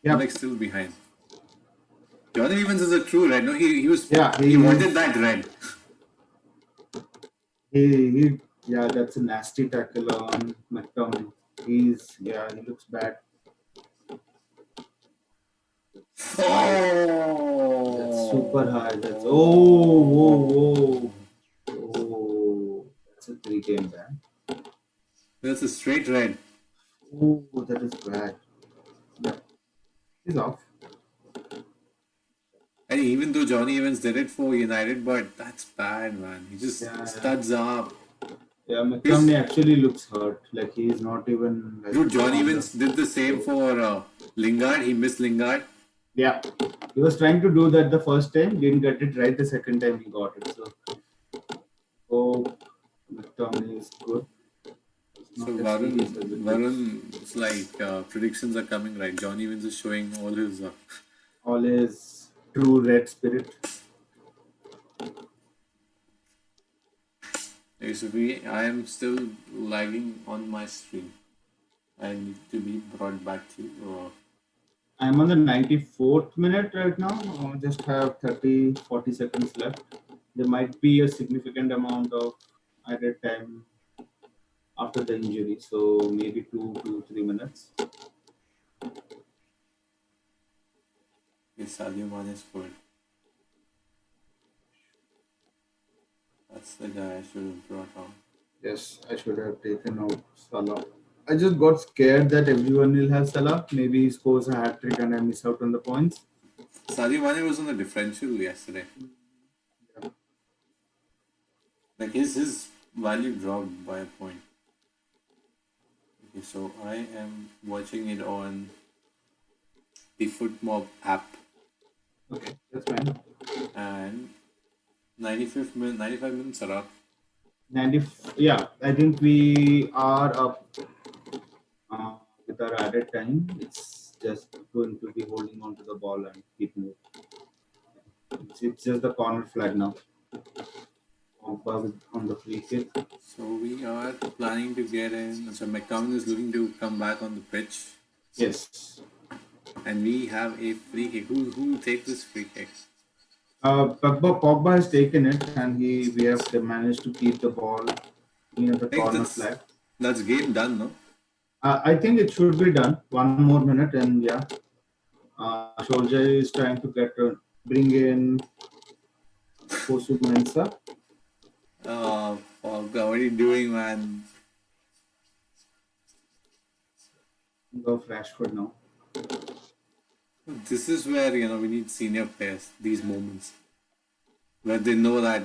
Yeah. I'm like still behind. Johnny Evans is a true red. No, he was. Yeah, he wanted that red. Yeah, that's a nasty tackle on McTominay. He looks bad. Oh, that's super high. That's whoa. That's a 3-game ban. That's a straight red. Oh, that is bad. Yeah, he's off. And even though Johnny Evans did it for United, but that's bad, man. He just studs up. Yeah, McTominay actually looks hurt. Like he's not even. Like, dude, Johnny Evans did the same for Lingard. He missed Lingard. Yeah, he was trying to do that the first time, didn't get it right. The second time he got it. So, McTominay is good. So Varun's like predictions are coming right. Johnny Evans is showing all his true red spirit. Okay, I am still lagging on my stream. I need to be brought back to you. I'm on the 94th minute right now. I just have 40 seconds left. There might be a significant amount of added time after the injury, so maybe 2 to 3 minutes. Yes, Sadio Mane scored. That's the guy I should have brought on. Yes, I should have taken out Salah. I just got scared that everyone will have Salah. Maybe he scores a hat trick and I miss out on the points. Sadio Mane was on the differential yesterday. Yeah. Like his value dropped by a point. Okay, so I am watching it on the FootMob app. Okay, that's fine. And 95 minutes are up. Yeah, I think we are up with our added time. It's just going to be holding on to the ball and keeping it. It's just the corner flag now. On the free kick. So we are planning to get in. So McTominay is looking to come back on the pitch. Yes. And we have a free kick. Who will take this free kick? Pogba has taken it, and we have managed to keep the ball near the corner flag. That's game done, no? I think it should be done. One more minute, and yeah. Soldier is trying to bring in Fosu Mensah. Oh, Pogba, what are you doing, man? Go Rashford now. This is where we need senior players. These moments where they know that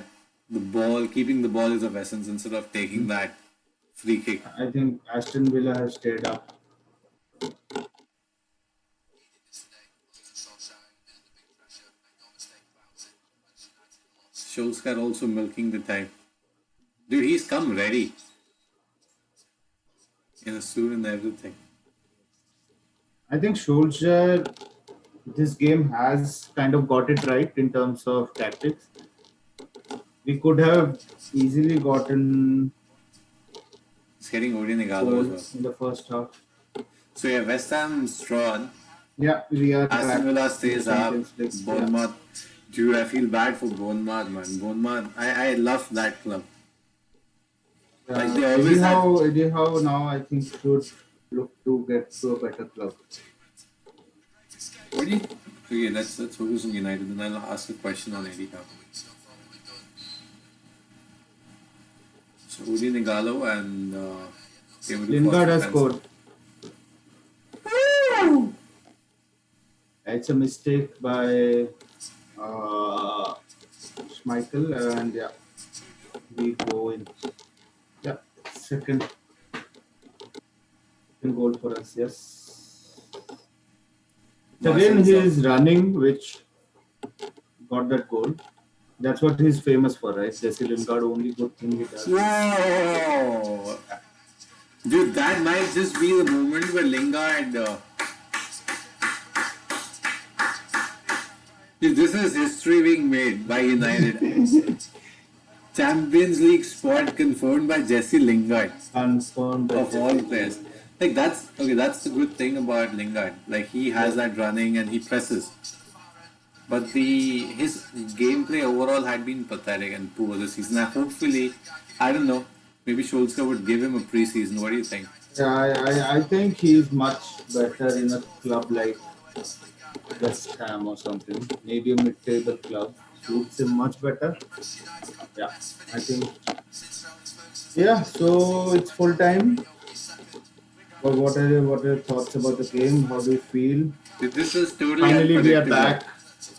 keeping the ball is of essence instead of taking that free kick. I think Aston Villa has stayed up. Solskjaer also milking the time. Dude, he's come ready. In a suit and everything. I think Solskjaer, this game has kind of got it right in terms of tactics. We could have easily gotten It's getting Odion Igalo as well. in the first half. So yeah, West Ham's drawn. Yeah, we are Aston back Villa in the stays up. Champions League. Yeah. Bournemouth. Dude, I feel bad for Bournemouth, man. Bournemouth, I love that club. Like they Eddie always had. Howe, Eddie Howe now I think should look to get to a better club. What do you? Okay, let's focus on United, and I'll ask a question on Eddie Howe. So Udi Nigalo and they will do first Lingard has defense. scored. It's a mistake by Schmeichel, and yeah, we go in. Yeah, second goal for us. Yes. So again, Marcel's he up. is running, which got that goal. That's what he's famous for, right? Jesse Lingard, only good thing he does. Whoa! Dude, that might just be the moment where Lingard. Dude, this is history being made by United. Champions League spot confirmed by Jesse Lingard Confirmed by of all Jesse players. Lingard. Like that's okay. That's the good thing about Lingard. Like he has Yeah. that running and he presses. But the his gameplay overall had been pathetic and poor this season. And hopefully, I don't know. Maybe Solskjaer would give him a preseason. What do you think? Yeah, I think he's much better in a club like West Ham or something. Maybe a mid-table club suits him much better. Yeah, I think. Yeah, so it's full time. But what are your thoughts about the game? How do you feel? This is totally Finally, we are unpredictable. back.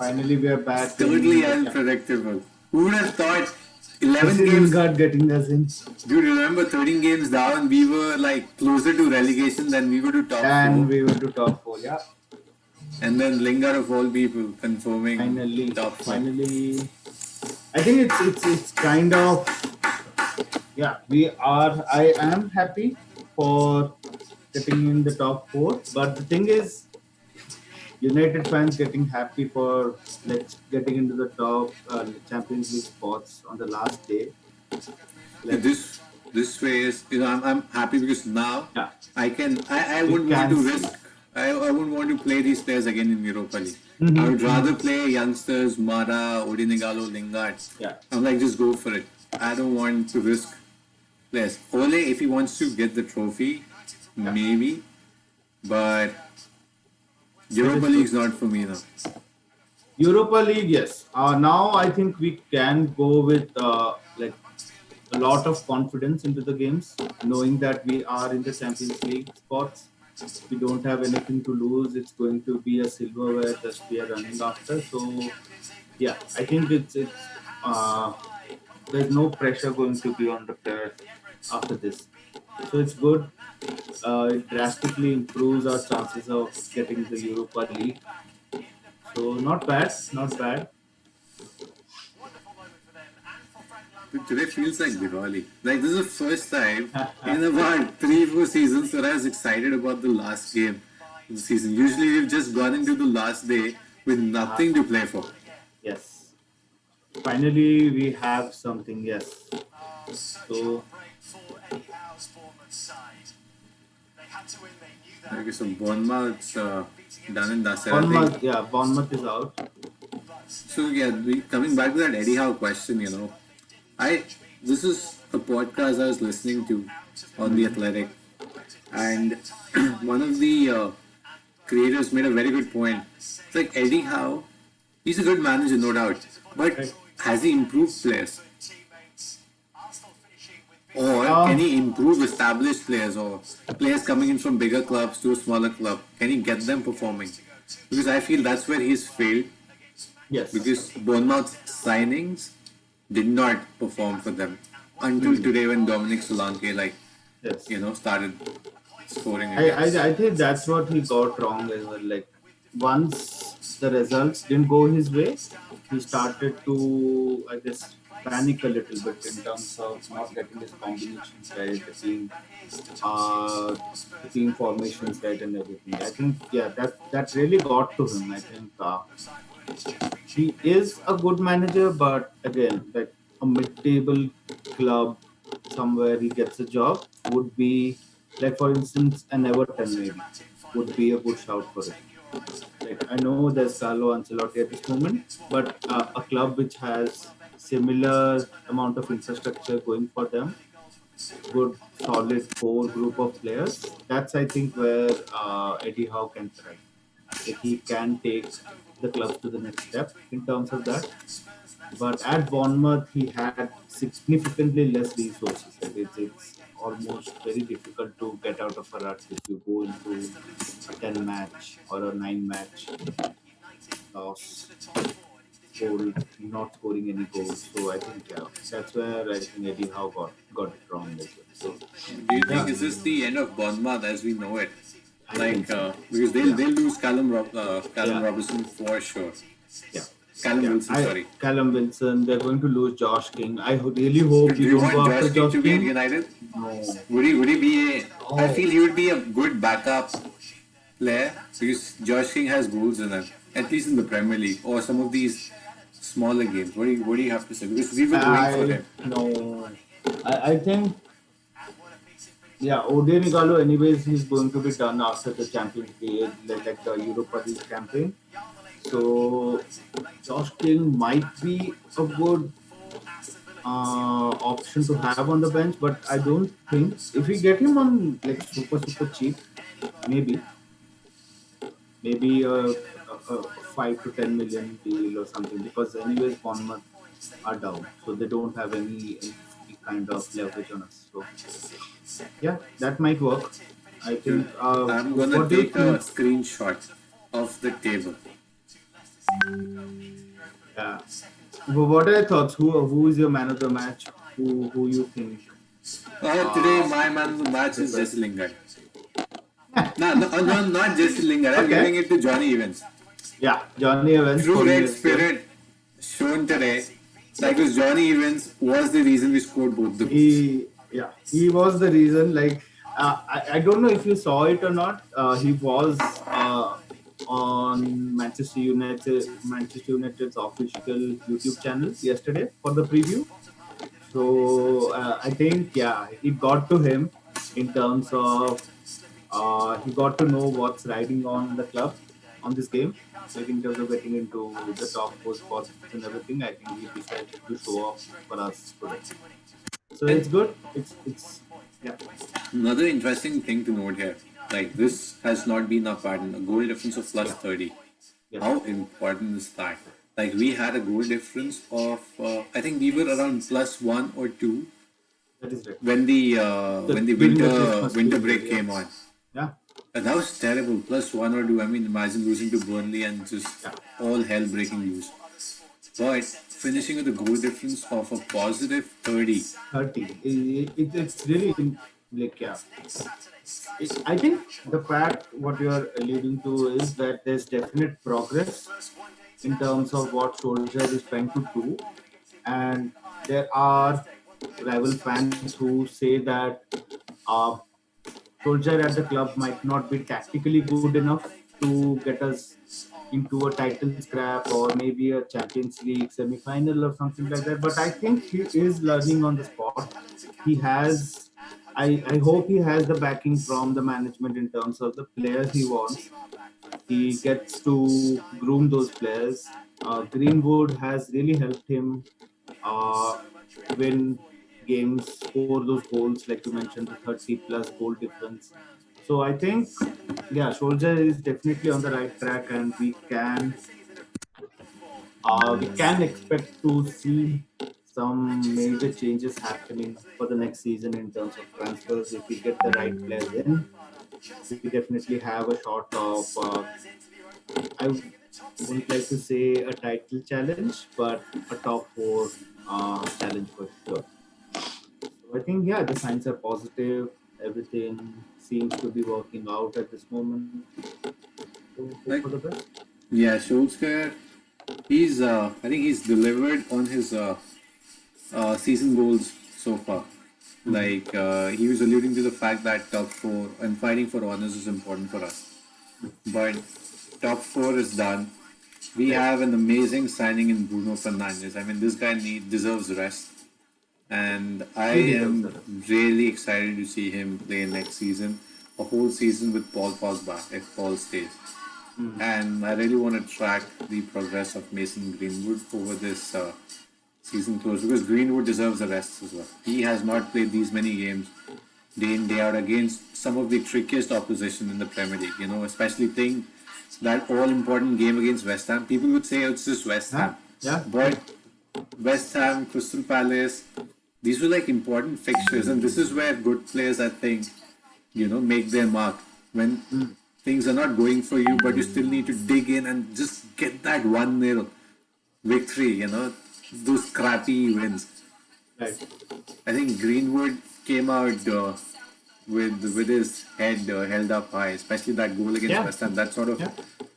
Finally, we are back Totally in the camp. unpredictable. Who would have thought This 11 is games? Lingard getting us in, Do you remember 13 games down? We were like closer to relegation than we were to top and four. we went to top four. Yeah, And then Lingard of all people confirming finally, top four. finally. I think it's kind of yeah. We are. I am happy for getting in the top four, but the thing is, United fans getting happy for like getting into the top Champions League spots on the last day. Like This phase, I'm happy because now yeah, I we wouldn't want can to see. risk. I wouldn't want to play these players again in Europa League. I would Mm-hmm. rather play youngsters, Mara, Odinegalo, Lingard. Yeah, I'm like, just go for it. I don't want to risk players. Ole, if he wants to get the trophy, yeah. maybe, but It Europa is good. League's not for me now. Europa League, yes. Now I think we can go with like a lot of confidence into the games, knowing that we are in the Champions League spots. We don't have anything to lose. It's going to be a silverware that we are running after. So yeah, I think it's uh, there's no pressure going to be on the players after this. So it's good. It drastically improves our chances of getting the Europa League. So not bad, not bad. Today feels like Diwali. Like this is the first time in about 3 4 seasons that I was excited about the last game of the season. Usually we've just gone into the last day with nothing to play for. Yes. Finally, we have something. Yes. So Okay, so Bournemouth's done and dusted. I think. Bournemouth, yeah, Bournemouth is out. So yeah, coming back to that Eddie Howe question, I this is a podcast I was listening to on the Athletic, and one of the creators made a very good point. It's like Eddie Howe, he's a good manager, no doubt, but Right. has he improved players, or can Uh, he improve established players, or players coming in from bigger clubs to a smaller club? Can he get them performing? Because I feel that's where he's failed. yes. Because Bournemouth's signings did not perform for them until today when Dominic Solanke Yes. started scoring I, again. I I think that's what he got wrong as well. Like once the results didn't go his way, he started to I guess panic a little bit in terms of not getting his combinations right, uh, the team formations right, and everything. I think yeah, that really got to him. I think he is a good manager, but again, like a mid-table club somewhere he gets a job would be like, for instance, an Everton maybe would be a good shout for it. Like I know there's Carlo Ancelotti at this moment, but a club which has similar amount of infrastructure going for them, good solid core group of players. That's I think where Eddie Howe can thrive. Like he can take the clubs to the next step in terms of that. But at Bournemouth, he had significantly less resources. Like it's almost very difficult to get out of a rut if you go into a 10 match or a 9 match loss, goal, not scoring any goals. So I think yeah, that's where I think Eddie Howe got it wrong as well. So Do you think yeah, is this the end of Bournemouth as we know it? I think so. Because they'll Yeah, they'll lose Callum yeah, Robinson for sure. yeah. Callum Yeah, Wilson, sorry. Callum Wilson. They're going to lose Josh King. I really hope Do we you don't want go after Josh King Josh to be at King. United? No. Would he be a? I Oh, feel he would be a good backup player because Josh King has goals in him, at least in the Premier League or some of these smaller games. What do you have to say? Because we were going for I him. no. I think yeah, Odion Igalo anyways he's going to be done after the Champions League, like the Europa League campaign. So Josh King might be a good option to have on the bench, but I don't think if we get him on like super cheap, maybe maybe a 5 to 10 million deal or something because anyways Bournemouth are down, so they don't have any kind of leverage on us. So yeah, that might work. I Dude, think. I'm gonna What do you take a think? screenshot of the table. Yeah. What are your thoughts? Who is your man of the match? Who you think? Today, Uh, my man of the match the is Jesse best. Lingard. No, no, no, not Jesse Lingard. I'm Okay. giving it to Johnny Evans. Yeah, Johnny Evans for True me red as well. spirit shown today. Like this, Johnny Evans was the reason we scored both the goals. He was the reason. Like I don't know if you saw it or not. He was on Manchester United's official YouTube channel yesterday for the preview. So I think yeah, it got to him in terms of he got to know what's riding on the club on this game. Like in terms of getting into the top four spots and everything, I think he decided to show off for us today. So it's And good. It's yeah, another interesting thing to note here, like this has not been our pattern. A goal difference of plus yeah, 30. yes, How important is that? Like we had a goal difference of, I think we were around plus one or two that is right. when the During the winter Christmas winter period, break yeah, came on. yeah, And that was terrible. Plus one or two. I mean, imagine losing to Burnley and just yeah. all hell breaking loose. But finishing with a goal difference of a positive 30. 30. It's really like yeah. I think the fact what you're alluding to is that there's definite progress in terms of what Solskjaer is trying to do, and there are rival fans who say that uh, Solskjaer at the club might not be tactically good enough to get us into a title scrap or maybe a Champions League semi-final or something like that. But I think he is learning on the spot. He has, I hope he has the backing from the management in terms of the players he wants. He gets to groom those players. Greenwood has really helped him uh, win games, score those goals, like you mentioned, the 30 plus goal difference. So I think, yeah, Soldier is definitely on the right track, and we can expect to see some major changes happening for the next season in terms of transfers. If we get the right players in, we definitely have a shot of I wouldn't like to say a title challenge, but a top four challenge for sure. So I think yeah, the signs are positive. Everything seems to be working out at this moment. So hope for the Like, best. yeah, Solskjaer, I think he's delivered on his season goals so far. Mhm. Like, he was alluding to the fact that top four and fighting for honors is important for us. But top four is done. We Yes, have an amazing signing in Bruno Fernandes. I mean, this guy deserves rest. And I he deserves the am rest. really excited to see him play next season, a whole season with Paul Pogba if Paul stays. and I really want to track the progress of Mason Greenwood over this season close because Greenwood deserves a rest as well. He has not played these many games day in day out against some of the trickiest opposition in the Premier League. You know, especially playing that all important game against West Ham. People would say it's just West Yeah, Ham, yeah, yeah. but West Ham, Crystal Palace, these were like important fixtures, and this is where good players, I think, make their mark when things are not going for you, but you still need to dig in and just get that 1-0 victory, those crappy wins. Right. I think Greenwood came out with his head held up high, especially that goal against Yeah, West Ham. That sort of yeah,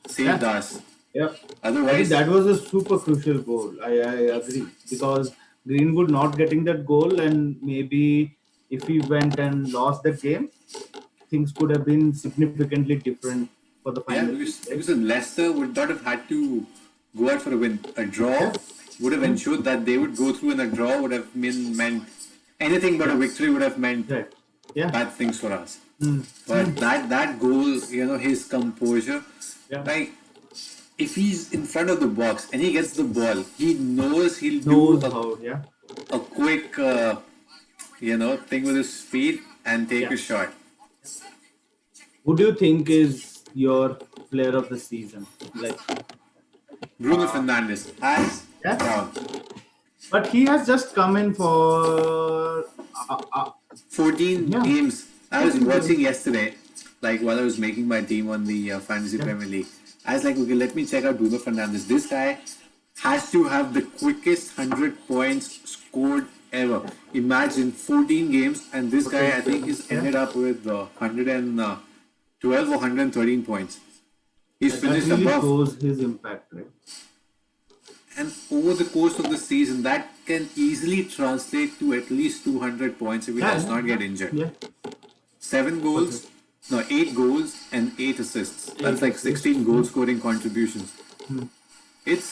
saved yeah, us. yeah. I think Otherwise, that was a super crucial goal. I agree because Greenwood not getting that goal, and maybe if he went and lost that game, things could have been significantly different for the yeah, final reach, right? because Leicester would not have had to go out for a win. A draw Yeah. would have Mm. ensured that they would go through, and a draw would have meant anything but a Yeah. victory would have meant Right. Yeah. bad things for us. Mm. But Mm. that goal, his composure, Yeah. like if he's in front of the box and he gets the ball, he knows he'll do Knows how. Yeah. a quick, thing with his feet and take Yeah. a shot. Who do you think is your player of the season? Like, Bruno Fernandes, hands yeah. down. But he has just come in for 14 yeah, games. I was 14 watching games. yesterday, like while I was making my team on the Fantasy Yeah. Premier League. I was like, okay, let me check out Bruno Fernandes. This guy has to have the quickest 100 points scored ever. Imagine 14 games, and this guy, I think, he's Yeah. ended up with 112 or 113 points. He's That finished really above, shows his impact, right? and over the course of the season, that can easily translate to at least 200 points if he Yeah, does yeah, not get yeah, injured. yeah. Seven For sure. goals, no, 8 goals and 8 assists. That's Eight like assists. 16 goal scoring contributions. Hmm. It's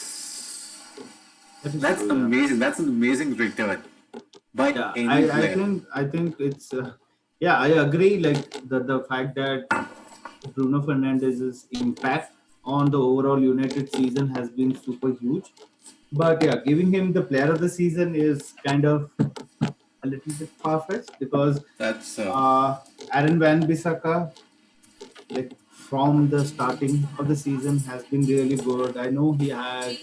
That is that's true. Yeah. amazing. That's an amazing return by Yeah. any I player. think it's yeah. I agree. Like the fact that Bruno Fernandes's impact on the overall United season has been super huge. But yeah, giving him the player of the season is kind of a little bit far fetched because That's uh, Aaron Van Bissaka, like from the starting of the season, has been really good. I know he had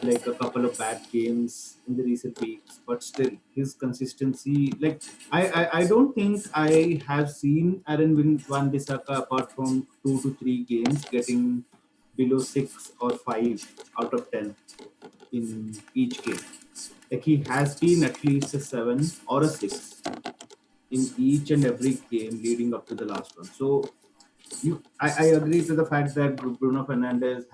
like a couple of bad games in the recent weeks, but still his consistency. Like I don't think I have seen Van Bissaka apart from 2 to 3 games getting below 6 or 5 out of 10 in each game. Like he has been at least a 7 or a 6 in each and every game leading up to the last one. So I agree to the fact that Bruno Fernandes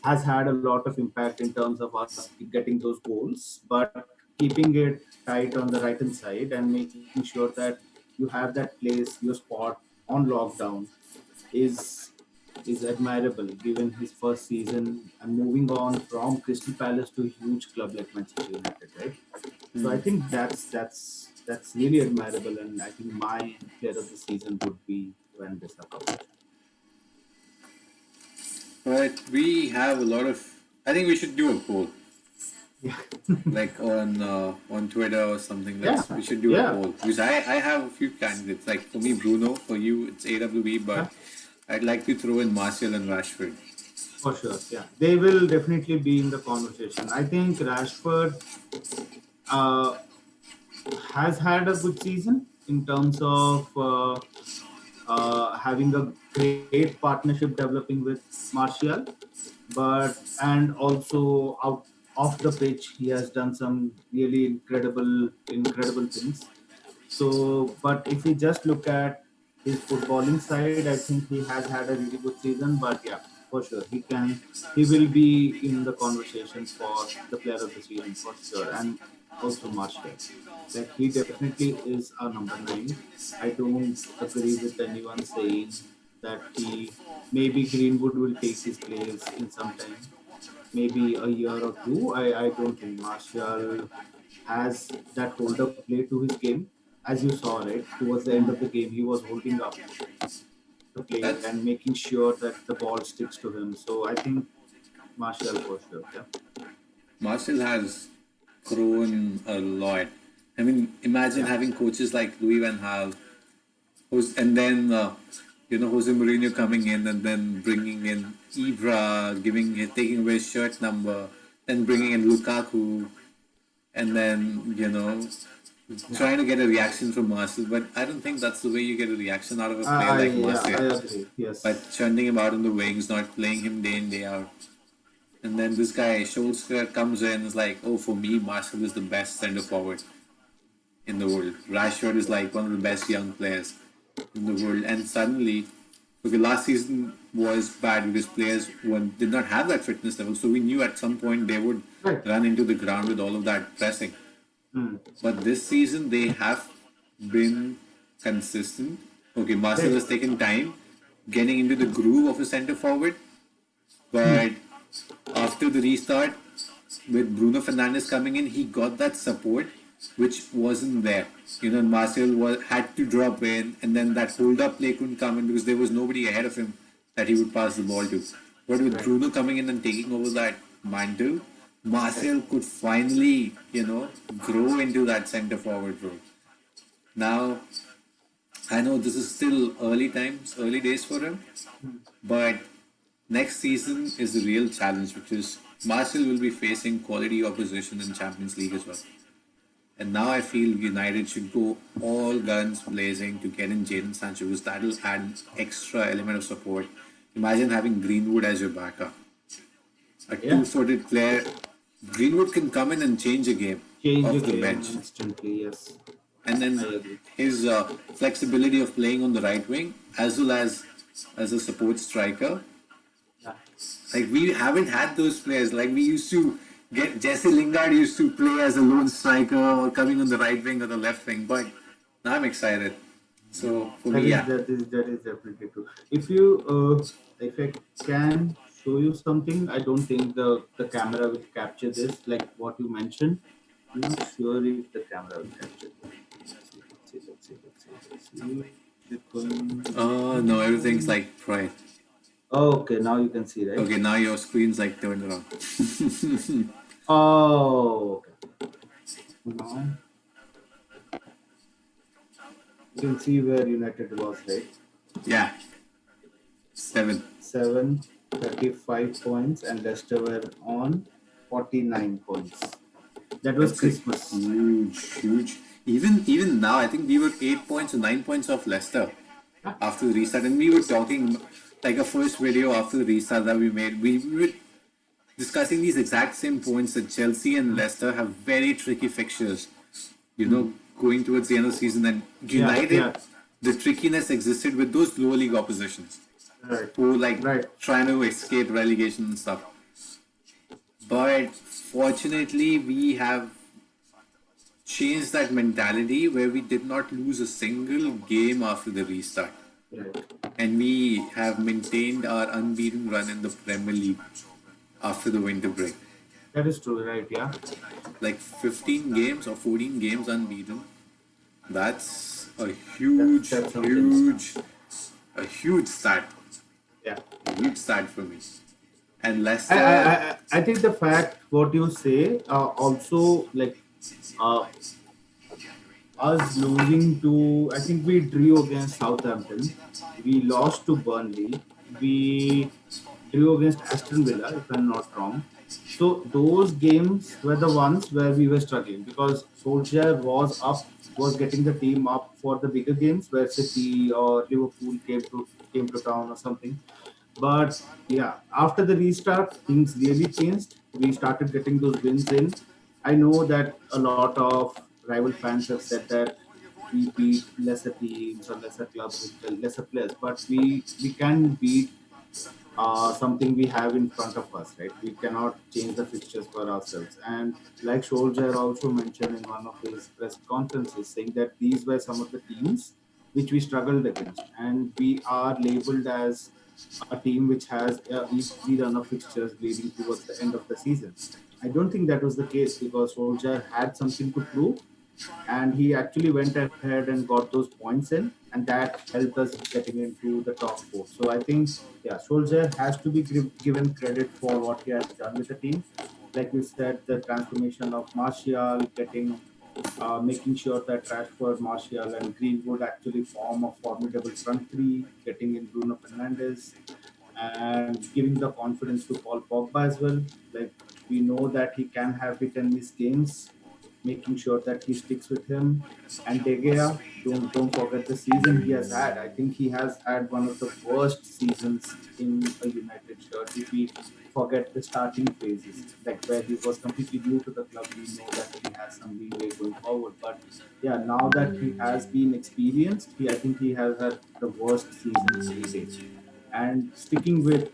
has had a lot of impact in terms of us getting those goals, but keeping it tight on the right hand side and making sure that you have that place, your spot on lockdown is admirable given his first season and moving on from Crystal Palace to a huge club like Manchester United, right? So I think that's really admirable, and I think my player of the season would be Van Bissaka. but we have a lot of. I think we should do a poll, Yeah, like on Twitter or something. yeah, We should do a yeah, poll because I have a few candidates. Like for me, Bruno. For you, it's AWB, yeah, but I'd like to throw in Martial and Rashford. for sure. Yeah, they will definitely be in the conversation. I think Rashford uh, has had a good season in terms of having a great partnership developing with Martial, but and also out off the pitch he has done some really incredible things. So but if we just look at his footballing side, I think he has had a really good season. But yeah, for sure he will be in the conversation for the player of the season for sure. And also Martial, like he definitely is our number 9. I don't agree with anyone saying that he maybe Greenwood will take his place in some time, maybe a year or two. I don't think Martial has that hold up play to his game. As you saw, right, towards the end of the game, he was holding up. the play That's and making sure that the ball sticks to him. So I think Martial for sure. Yeah. Marshall has grown a lot. I mean, imagine Yeah. having coaches like Louis Van Gaal, and then Jose Mourinho coming in and then bringing in Ibra, taking away his shirt number, then bringing in Lukaku, and then Yeah. trying to get a reaction from Marcel. But I don't think that's the way you get a reaction out of a player like Yeah, I Marcel. agree. By Yes. churning him out in the wings, not playing him day in day out. And then this guy Solskjaer comes in and is like, oh, for me, Marcel is the best centre forward in the world. Rashford is like one of the best young players in the world. And suddenly, okay, last season was bad because players did not have that fitness level. So we knew at some point they would Right. run into the ground with all of that pressing. Hmm. But this season they have been consistent. Okay, Marcel Right. has taken time getting into the groove of a centre forward, Hmm. but after the restart with Bruno Fernandes coming in, he got that support which wasn't there. Marcel had to drop in, and then that hold up play couldn't come in because there was nobody ahead of him that he would pass the ball to. But with Right. Bruno coming in and taking over that mantle, Right. Marcel could finally, grow into that centre forward role. Now, I know this is still early times, early days for him, but next season is the real challenge because Marcel will be facing quality opposition in Champions League as well. And now I feel United should go all guns blazing to get in Jadon Sancho because that'll add an extra element of support. Imagine having Greenwood as your backup. A Yeah. two-footed player. Greenwood can come in and change a game Change the off the game bench. instantly. Yes. And I then agree. his flexibility of playing on the right wing as well as a support striker. Yeah. Like we haven't had those players. Like we used to get Jesse Lingard used to play as a lone striker or coming on the right wing or the left wing. But now I'm excited. So for That me, is yeah, that is definitely true. If I can show you something, I don't think the camera will capture this, like what you mentioned. I'm not sure if the camera will capture this. Let's see. Is it going? no, everything's like pride. Oh, okay, now you can see, right? Okay, now your screen's like turned around. Oh, okay. Now you can see where United was, right? Yeah, 7. 35 points, and Leicester were on 49 points. That was That's a Christmas. huge. Even now, I think we were 8 points or 9 points off Leicester Yeah. after the restart, and we were talking like a first video after the restart that we made. We were discussing these exact same points that Chelsea and Leicester have very tricky fixtures. Going towards the end of the season, and Yeah, United, yeah, the trickiness existed with those lower league oppositions right, who like right. trying to escape relegation and stuff. But fortunately, we have changed that mentality where we did not lose a single game after the restart. Right. And we have maintained our unbeaten run in the Premier League after the winter break. That is true, right? Yeah, Like 15 games or 14 games unbeaten. That's a that's something. a huge start. Yeah, A huge start for me. And I, I, Leicester, I think the fact what you say also like uh, us losing to, I think we drew against Southampton, we lost to Burnley, we drew against Aston Villa, if I'm not wrong. So those games were the ones where we were struggling because Solskjaer was getting the team up for the bigger games where City or Liverpool came to town or something. But yeah, after the restart, things really changed. We started getting those wins in. I know that a lot of rival fans have said that we beat lesser teams or lesser clubs with the lesser players, but we can beat something we have in front of us, right? We cannot change the fixtures for ourselves. And like Solskjaer also mentioned in one of his press conferences, saying that these were some of the teams which we struggled against, and we are labeled as a team which has a easy run of fixtures leading towards the end of the season. I don't think that was the case because Solskjaer had something to prove, and he actually went ahead and got those points in. and that helped us getting into the top four. So I think, yeah, Solskjaer has to be given credit for what he has done with the team. Like we said, the transformation of Martial, making sure that Rashford, Martial, and Greenwood actually form a formidable front three, getting in Bruno Fernandes, and giving the confidence to Paul Pogba as well. Like we know that he can have hit and miss games, making sure that he sticks with him. And De Gea, don't forget the season he has had. I think he has had one of the worst seasons in a United shirt. If we forget the starting phases, like where he was completely new to the club, we know that he has some leeway going forward. But yeah, now that he has been experienced, I think he has had the worst season till date. And sticking with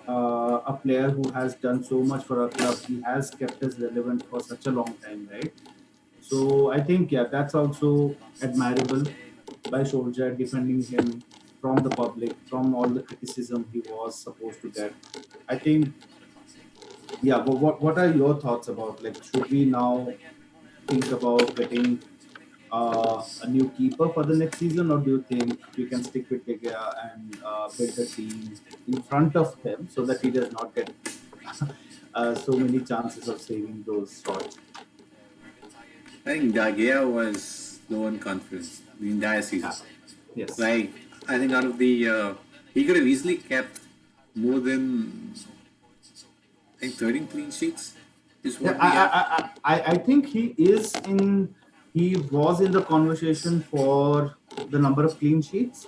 a player who has done so much for our club, he has kept us relevant for such a long time, right? So I think, yeah, that's also admirable by Solskjaer, defending him from the public, from all the criticism he was supposed to get. I think, yeah. But what are your thoughts about, like, should we now think about getting a new keeper for the next season, or do you think we can stick with De Gea and build the team in front of him so that he does not get so many chances of saving those shots? I think Dagea was low on confidence the entire season. Yeah. Yes. Like, I think out of the, he could have easily kept more than, I think, 13 clean sheets is Yeah, what we have. I think he is in. He was in the conversation for the number of clean sheets,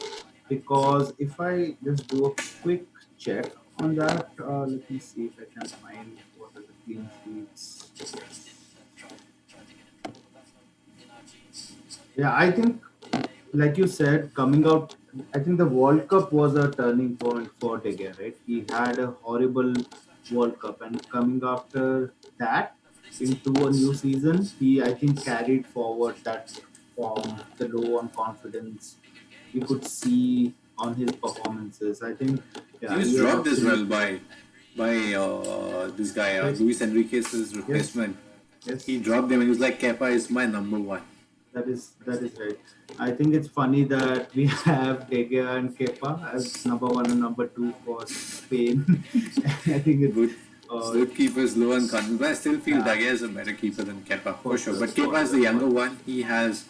because if I just do a quick check on that, let me see if I can find what are the clean sheets. Yeah, I think, like you said, coming out, I think the World Cup was a turning point for De Gea, right? He had a horrible World Cup, and coming after that into a new season, he, I think, carried forward that form, the low on confidence we could see on his performances. I think, He yeah, was you're dropped as well absolutely by this guy, right. Luis Enriquez's Yes, replacement. He yes. dropped him and he was like, Kepa is my number one. That is right. I think it's funny that we have De Gea and Kepa as number one and number two for Spain. I think it's Both, uh, both keepers low on confidence. But I still feel yeah, Dagea is a better keeper than Kepa, for for sure. sure, But for Kepa is the sure, for younger sure. one. He has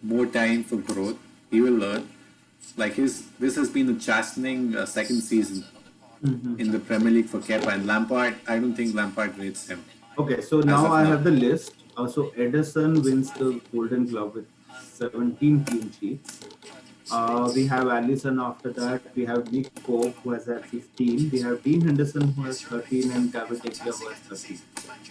more time for growth. He will learn. Like this has been a chastening second season in Mhm. the Premier League for Kepa. And Lampard, I don't think Lampard rates him Okay, so as now of I now. have the list. So Edison wins the Golden Glove with 17 clean sheets. We have Allison after that. We have Nick Pope who has had 15. We have Dean Henderson who has 13, and David De Gea who has 13.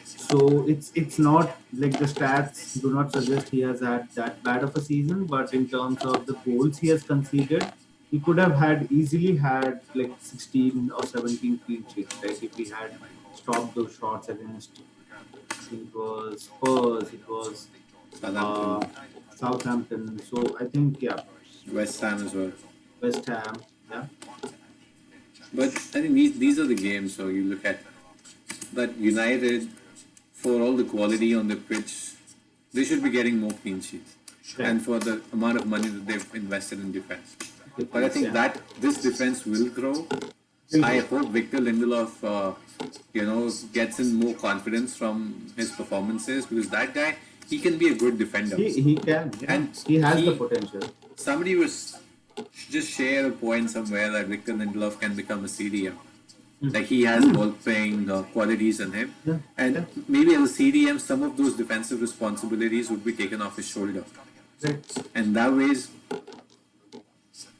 So it's not like the stats do not suggest he has had that bad of a season, but in terms of the goals he has conceded, he could have had easily had like 16 or 17 clean sheets, right? If he had stopped those shots against, I think it was Spurs, it was Southampton, uh, Southampton. So I think, yeah, West Ham as well. West Ham, yeah. But I think these are the games. So you look at that United, for all the quality on the pitch, they should be getting more clean sheets, Right. and for the amount of money that they've invested in defense. But I Defense, think yeah. that this defense will grow. Will I grow. hope Victor Lindelof, gets in more confidence from his performances, because that guy, he can be a good defender, He can, yeah. and He has the he potential. somebody was just share a point somewhere that Victor Lindelof can become a CDM. Like he has ball playing qualities in him, Yeah, and yeah. maybe as a CDM, some of those defensive responsibilities would be taken off his shoulder, Right. and that ways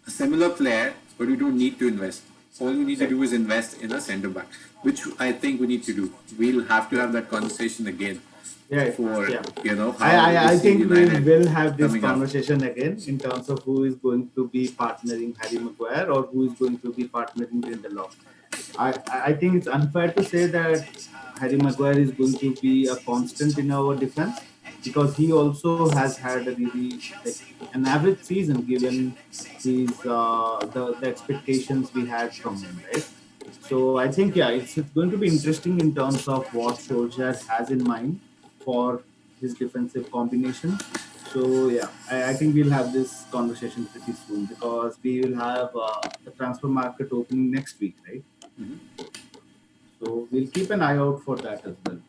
a similar player, but you don't need to invest. All you need to Right. do is invest in a centre back, which I think we need to do. We'll have to have that conversation again Yeah, for yeah. how we I see think we United will have this coming up. conversation again in terms of who is going to be partnering Harry Maguire or who is going to be partnering Lindelof. I think it's unfair to say that Harry Maguire is going to be a constant in our defense, because he also has had a really like an average season given his the expectations we had from him, right? So I think, yeah, it's going to be interesting in terms of what Solskjaer has in mind for his defensive combination. So yeah, I think we'll have this conversation pretty soon because we will have the transfer market opening next week, right? So we'll keep an eye out for that as well.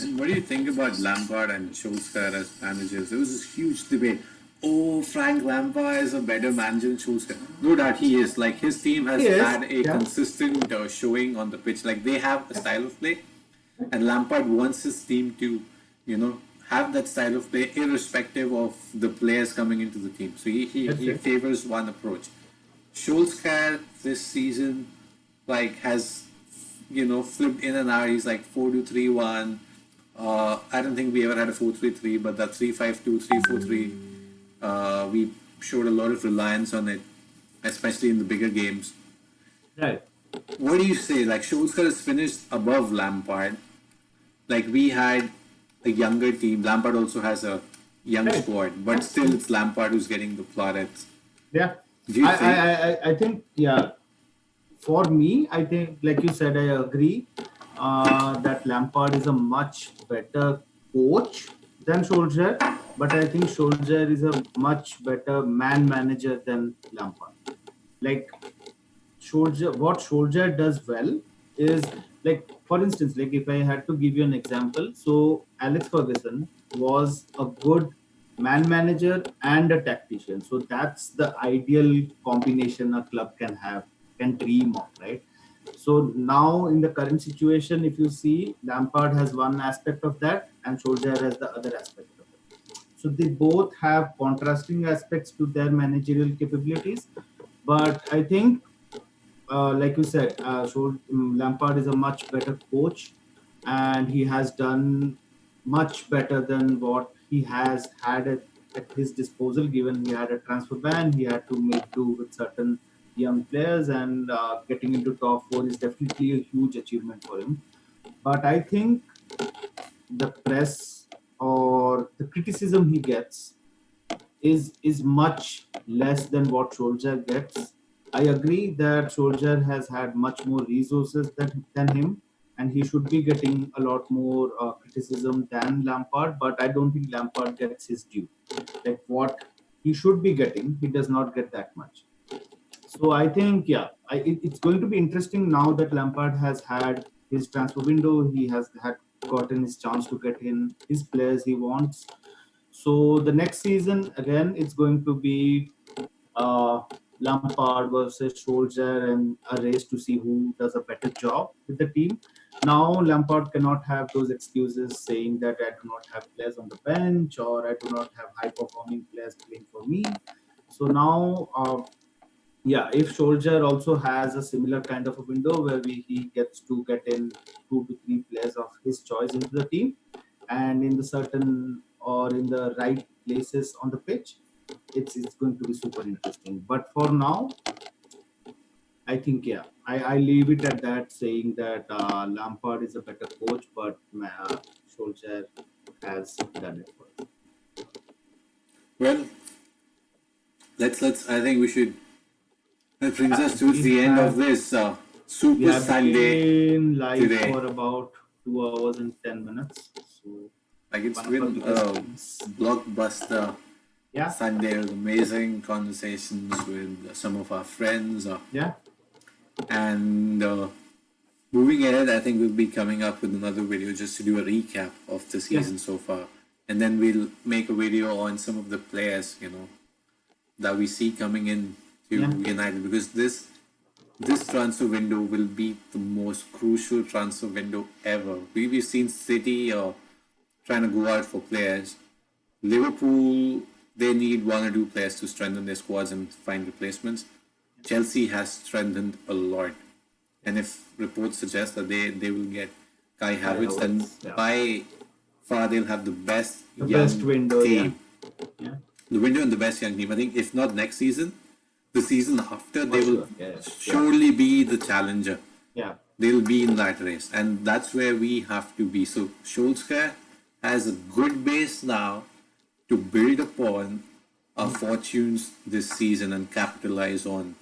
And what do you think about Lampard and Solskjaer as managers? There was this huge debate. Oh, Frank Lampard is a better manager than Solskjaer. No doubt he is. Like his team has Yes, had a yeah, consistent showing on the pitch. Like they have a style of play, and Lampard wants his team to, you know, have that style of play irrespective of the players coming into the team. So that's he it. favors one approach. Solskjaer this season like has flipped in and out. He's like 4-2-3-1. I don't think we ever had a 4-3-3, but that 3-5-2, 3-4-3, we showed a lot of reliance on it, especially in the bigger games. Right. What do you say? Like Solskjaer is finished above Lampard. Like we had a younger team. Lampard also has a young Right. squad, but still it's Lampard who's getting the plaudits. Yeah. Do you think? I think yeah. For me, I think like you said, I agree that Lampard is a much better coach than Solskjaer, but I think Solskjaer is a much better man manager than Lampard. Like what Solskjaer does well is like, for instance, like if I had to give you an example, so Alex Ferguson was a good man manager and a tactician. So that's the ideal combination a club can have, can dream of, right? So now in the current situation, if you see, Lampard has one aspect of that, and Solskjaer has the other aspect of it. So they both have contrasting aspects to their managerial capabilities. But I think like you said, Lampard is a much better coach, and he has done much better than what he has had at his disposal. Given he had a transfer ban, he had to make do with certain young players, and getting into top four is definitely a huge achievement for him. But I think the press or the criticism he gets is much less than what Solskjaer gets. I agree that Solskjaer has had much more resources than him, and he should be getting a lot more criticism than Lampard. But I don't think Lampard gets his due. Like what he should be getting, he does not get that much. So I think, yeah, it's going to be interesting now that Lampard has had his transfer window. He has had gotten his chance to get in his players he wants. So the next season again, it's going to be uh, Lampard versus Solskjaer and a race to see who does a better job with the team. Now Lampard cannot have those excuses saying that I do not have players on the bench or I do not have high performing players playing for me. So now yeah, if Soldier also has a similar kind of a window where he gets to get in 2 to 3 players of his choice into the team, and in the certain or in the right places on the pitch, it's going to be super interesting. But for now, I think yeah, I leave it at that, saying that Lampard is a better coach, but Solskjaer has done it for us. Well, let's. I think we should. That brings Yeah, us towards the end of this we Super have Sunday been live today. for about 2 hours and 10 minutes. So Like it's one of our been biggest a fans. blockbuster Yeah, Sunday with amazing conversations with some of our friends. yeah, And moving ahead, I think we'll be coming up with another video just to do a recap of the yeah, season so far. And then we'll make a video on some of the players, that we see coming in to yeah, United because this transfer window will be the most crucial transfer window ever. We've seen City trying to go out for players. Liverpool, they need 1 or 2 players to strengthen their squads and find replacements. Chelsea has strengthened a lot. And if reports suggest that they will get Kai I Havertz, hope then it's yeah. by far they'll have the best The best young window, yeah, team. yeah, The window and the best young team. I think if not next season, the season after, for they will sure. Yeah, yeah, surely be the challenger. yeah, They'll be in that race, and that's where we have to be. So Solskjaer has a good base now to build upon our fortunes this season and capitalize on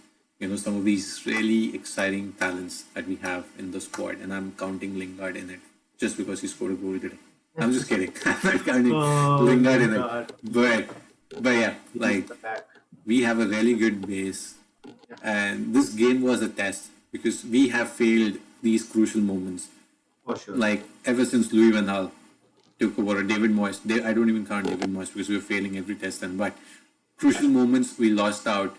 some of these really exciting talents that we have in the squad. And I'm counting Lingard in it just because he scored a goal today. I'm just kidding. I'm not counting Oh Lingard my in it. God. But yeah, He is like the back. we have a really good base, and this game was a test because we have failed these crucial moments. For sure. Like ever since Louis Van Gaal took over, or David Moyes. I don't even count David Moyes because we were failing every test. And but crucial moments we lost out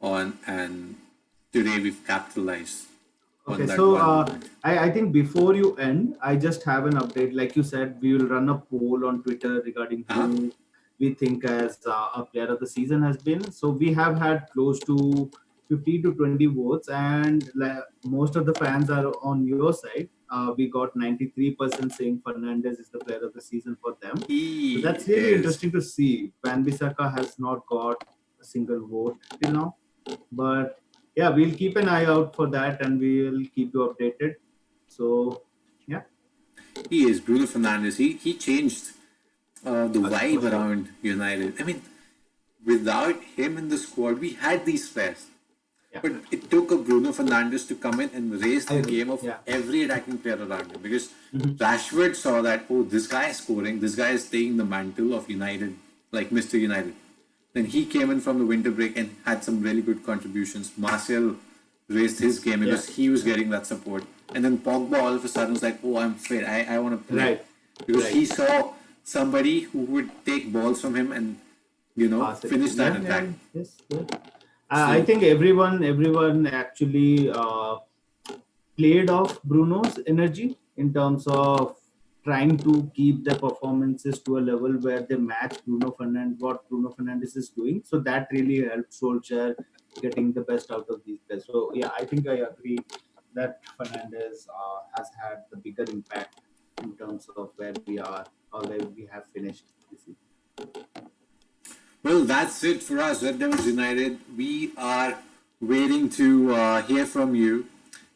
on, and today we've capitalized on Okay, that so one moment. I think before you end, I just have an update. Like you said, we will run a poll on Twitter regarding Uh huh. who we think as a player of the season has been. So we have had close to 50 to 20 votes, and most of the fans are on your side. We got 93% saying Fernandez is the player of the season for them. So He that's really is. interesting to see. Van Bissaka has not got a single vote till now, but yeah, we'll keep an eye out for that and we'll keep you updated. So yeah, He is Bruno Fernandes. He changed the for vibe sure. around United. I mean, without him in the squad, we had these players. Yeah, But it took a Bruno Fernandes to come in and raise I the agree. game of Yeah. every attacking player around him because Mhm. Rashford saw that, oh, this guy is scoring, this guy is taking the mantle of United, like Mr. United. Then he came in from the winter break and had some really good contributions. Martial raised his game Yeah. because he was getting that support. And then Pogba all of a sudden was like, oh, I'm fit, I want to play. Right. Because Right. he saw somebody who would take balls from him and, Pass it. finish that Yeah. attack. Yeah. Yes. Yeah. I So think everyone actually played off Bruno's energy in terms of trying to keep their performances to a level where they match what Bruno Fernandes is doing. So that really helped Solskjaer getting the best out of these players. So yeah, I think I agree that Fernandes has had the bigger impact in terms of where we are or where we have finished this season. well, that's it for us, Red Devils United. We are waiting to hear from you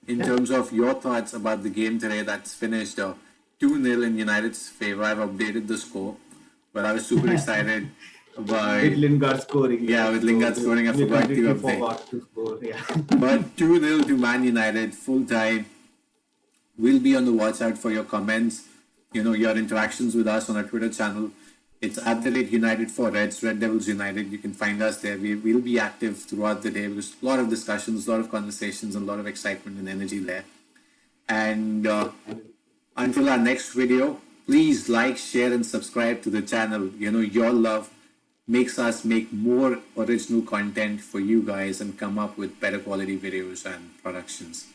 in Yeah. terms of your thoughts about the game today that's finished 2-0 in United's favor. I've updated the score, but I was super excited about, With Lingard scoring, yeah, yes. with So Lingard scoring. I we forgot to completely update. forgot to score. Yeah. But 2-0 to Man United, full time. We'll be on the watch out for your comments, your interactions with us on our Twitter channel. It's at the rate United for Reds, Red Devils United. You can find us there. We'll be active throughout the day. There's a lot of discussions, a lot of conversations, and a lot of excitement and energy there. And until our next video, please like, share, and subscribe to the channel. Your love makes us make more original content for you guys and come up with better quality videos and productions.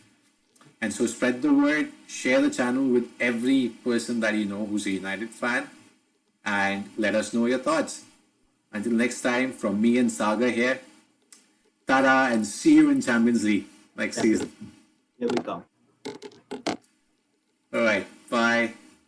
And so spread the word, share the channel with every person that you know who's a United fan, and let us know your thoughts. Until next time, from me and Saga here, tada, and see you in Champions League next season. Here we come. All right.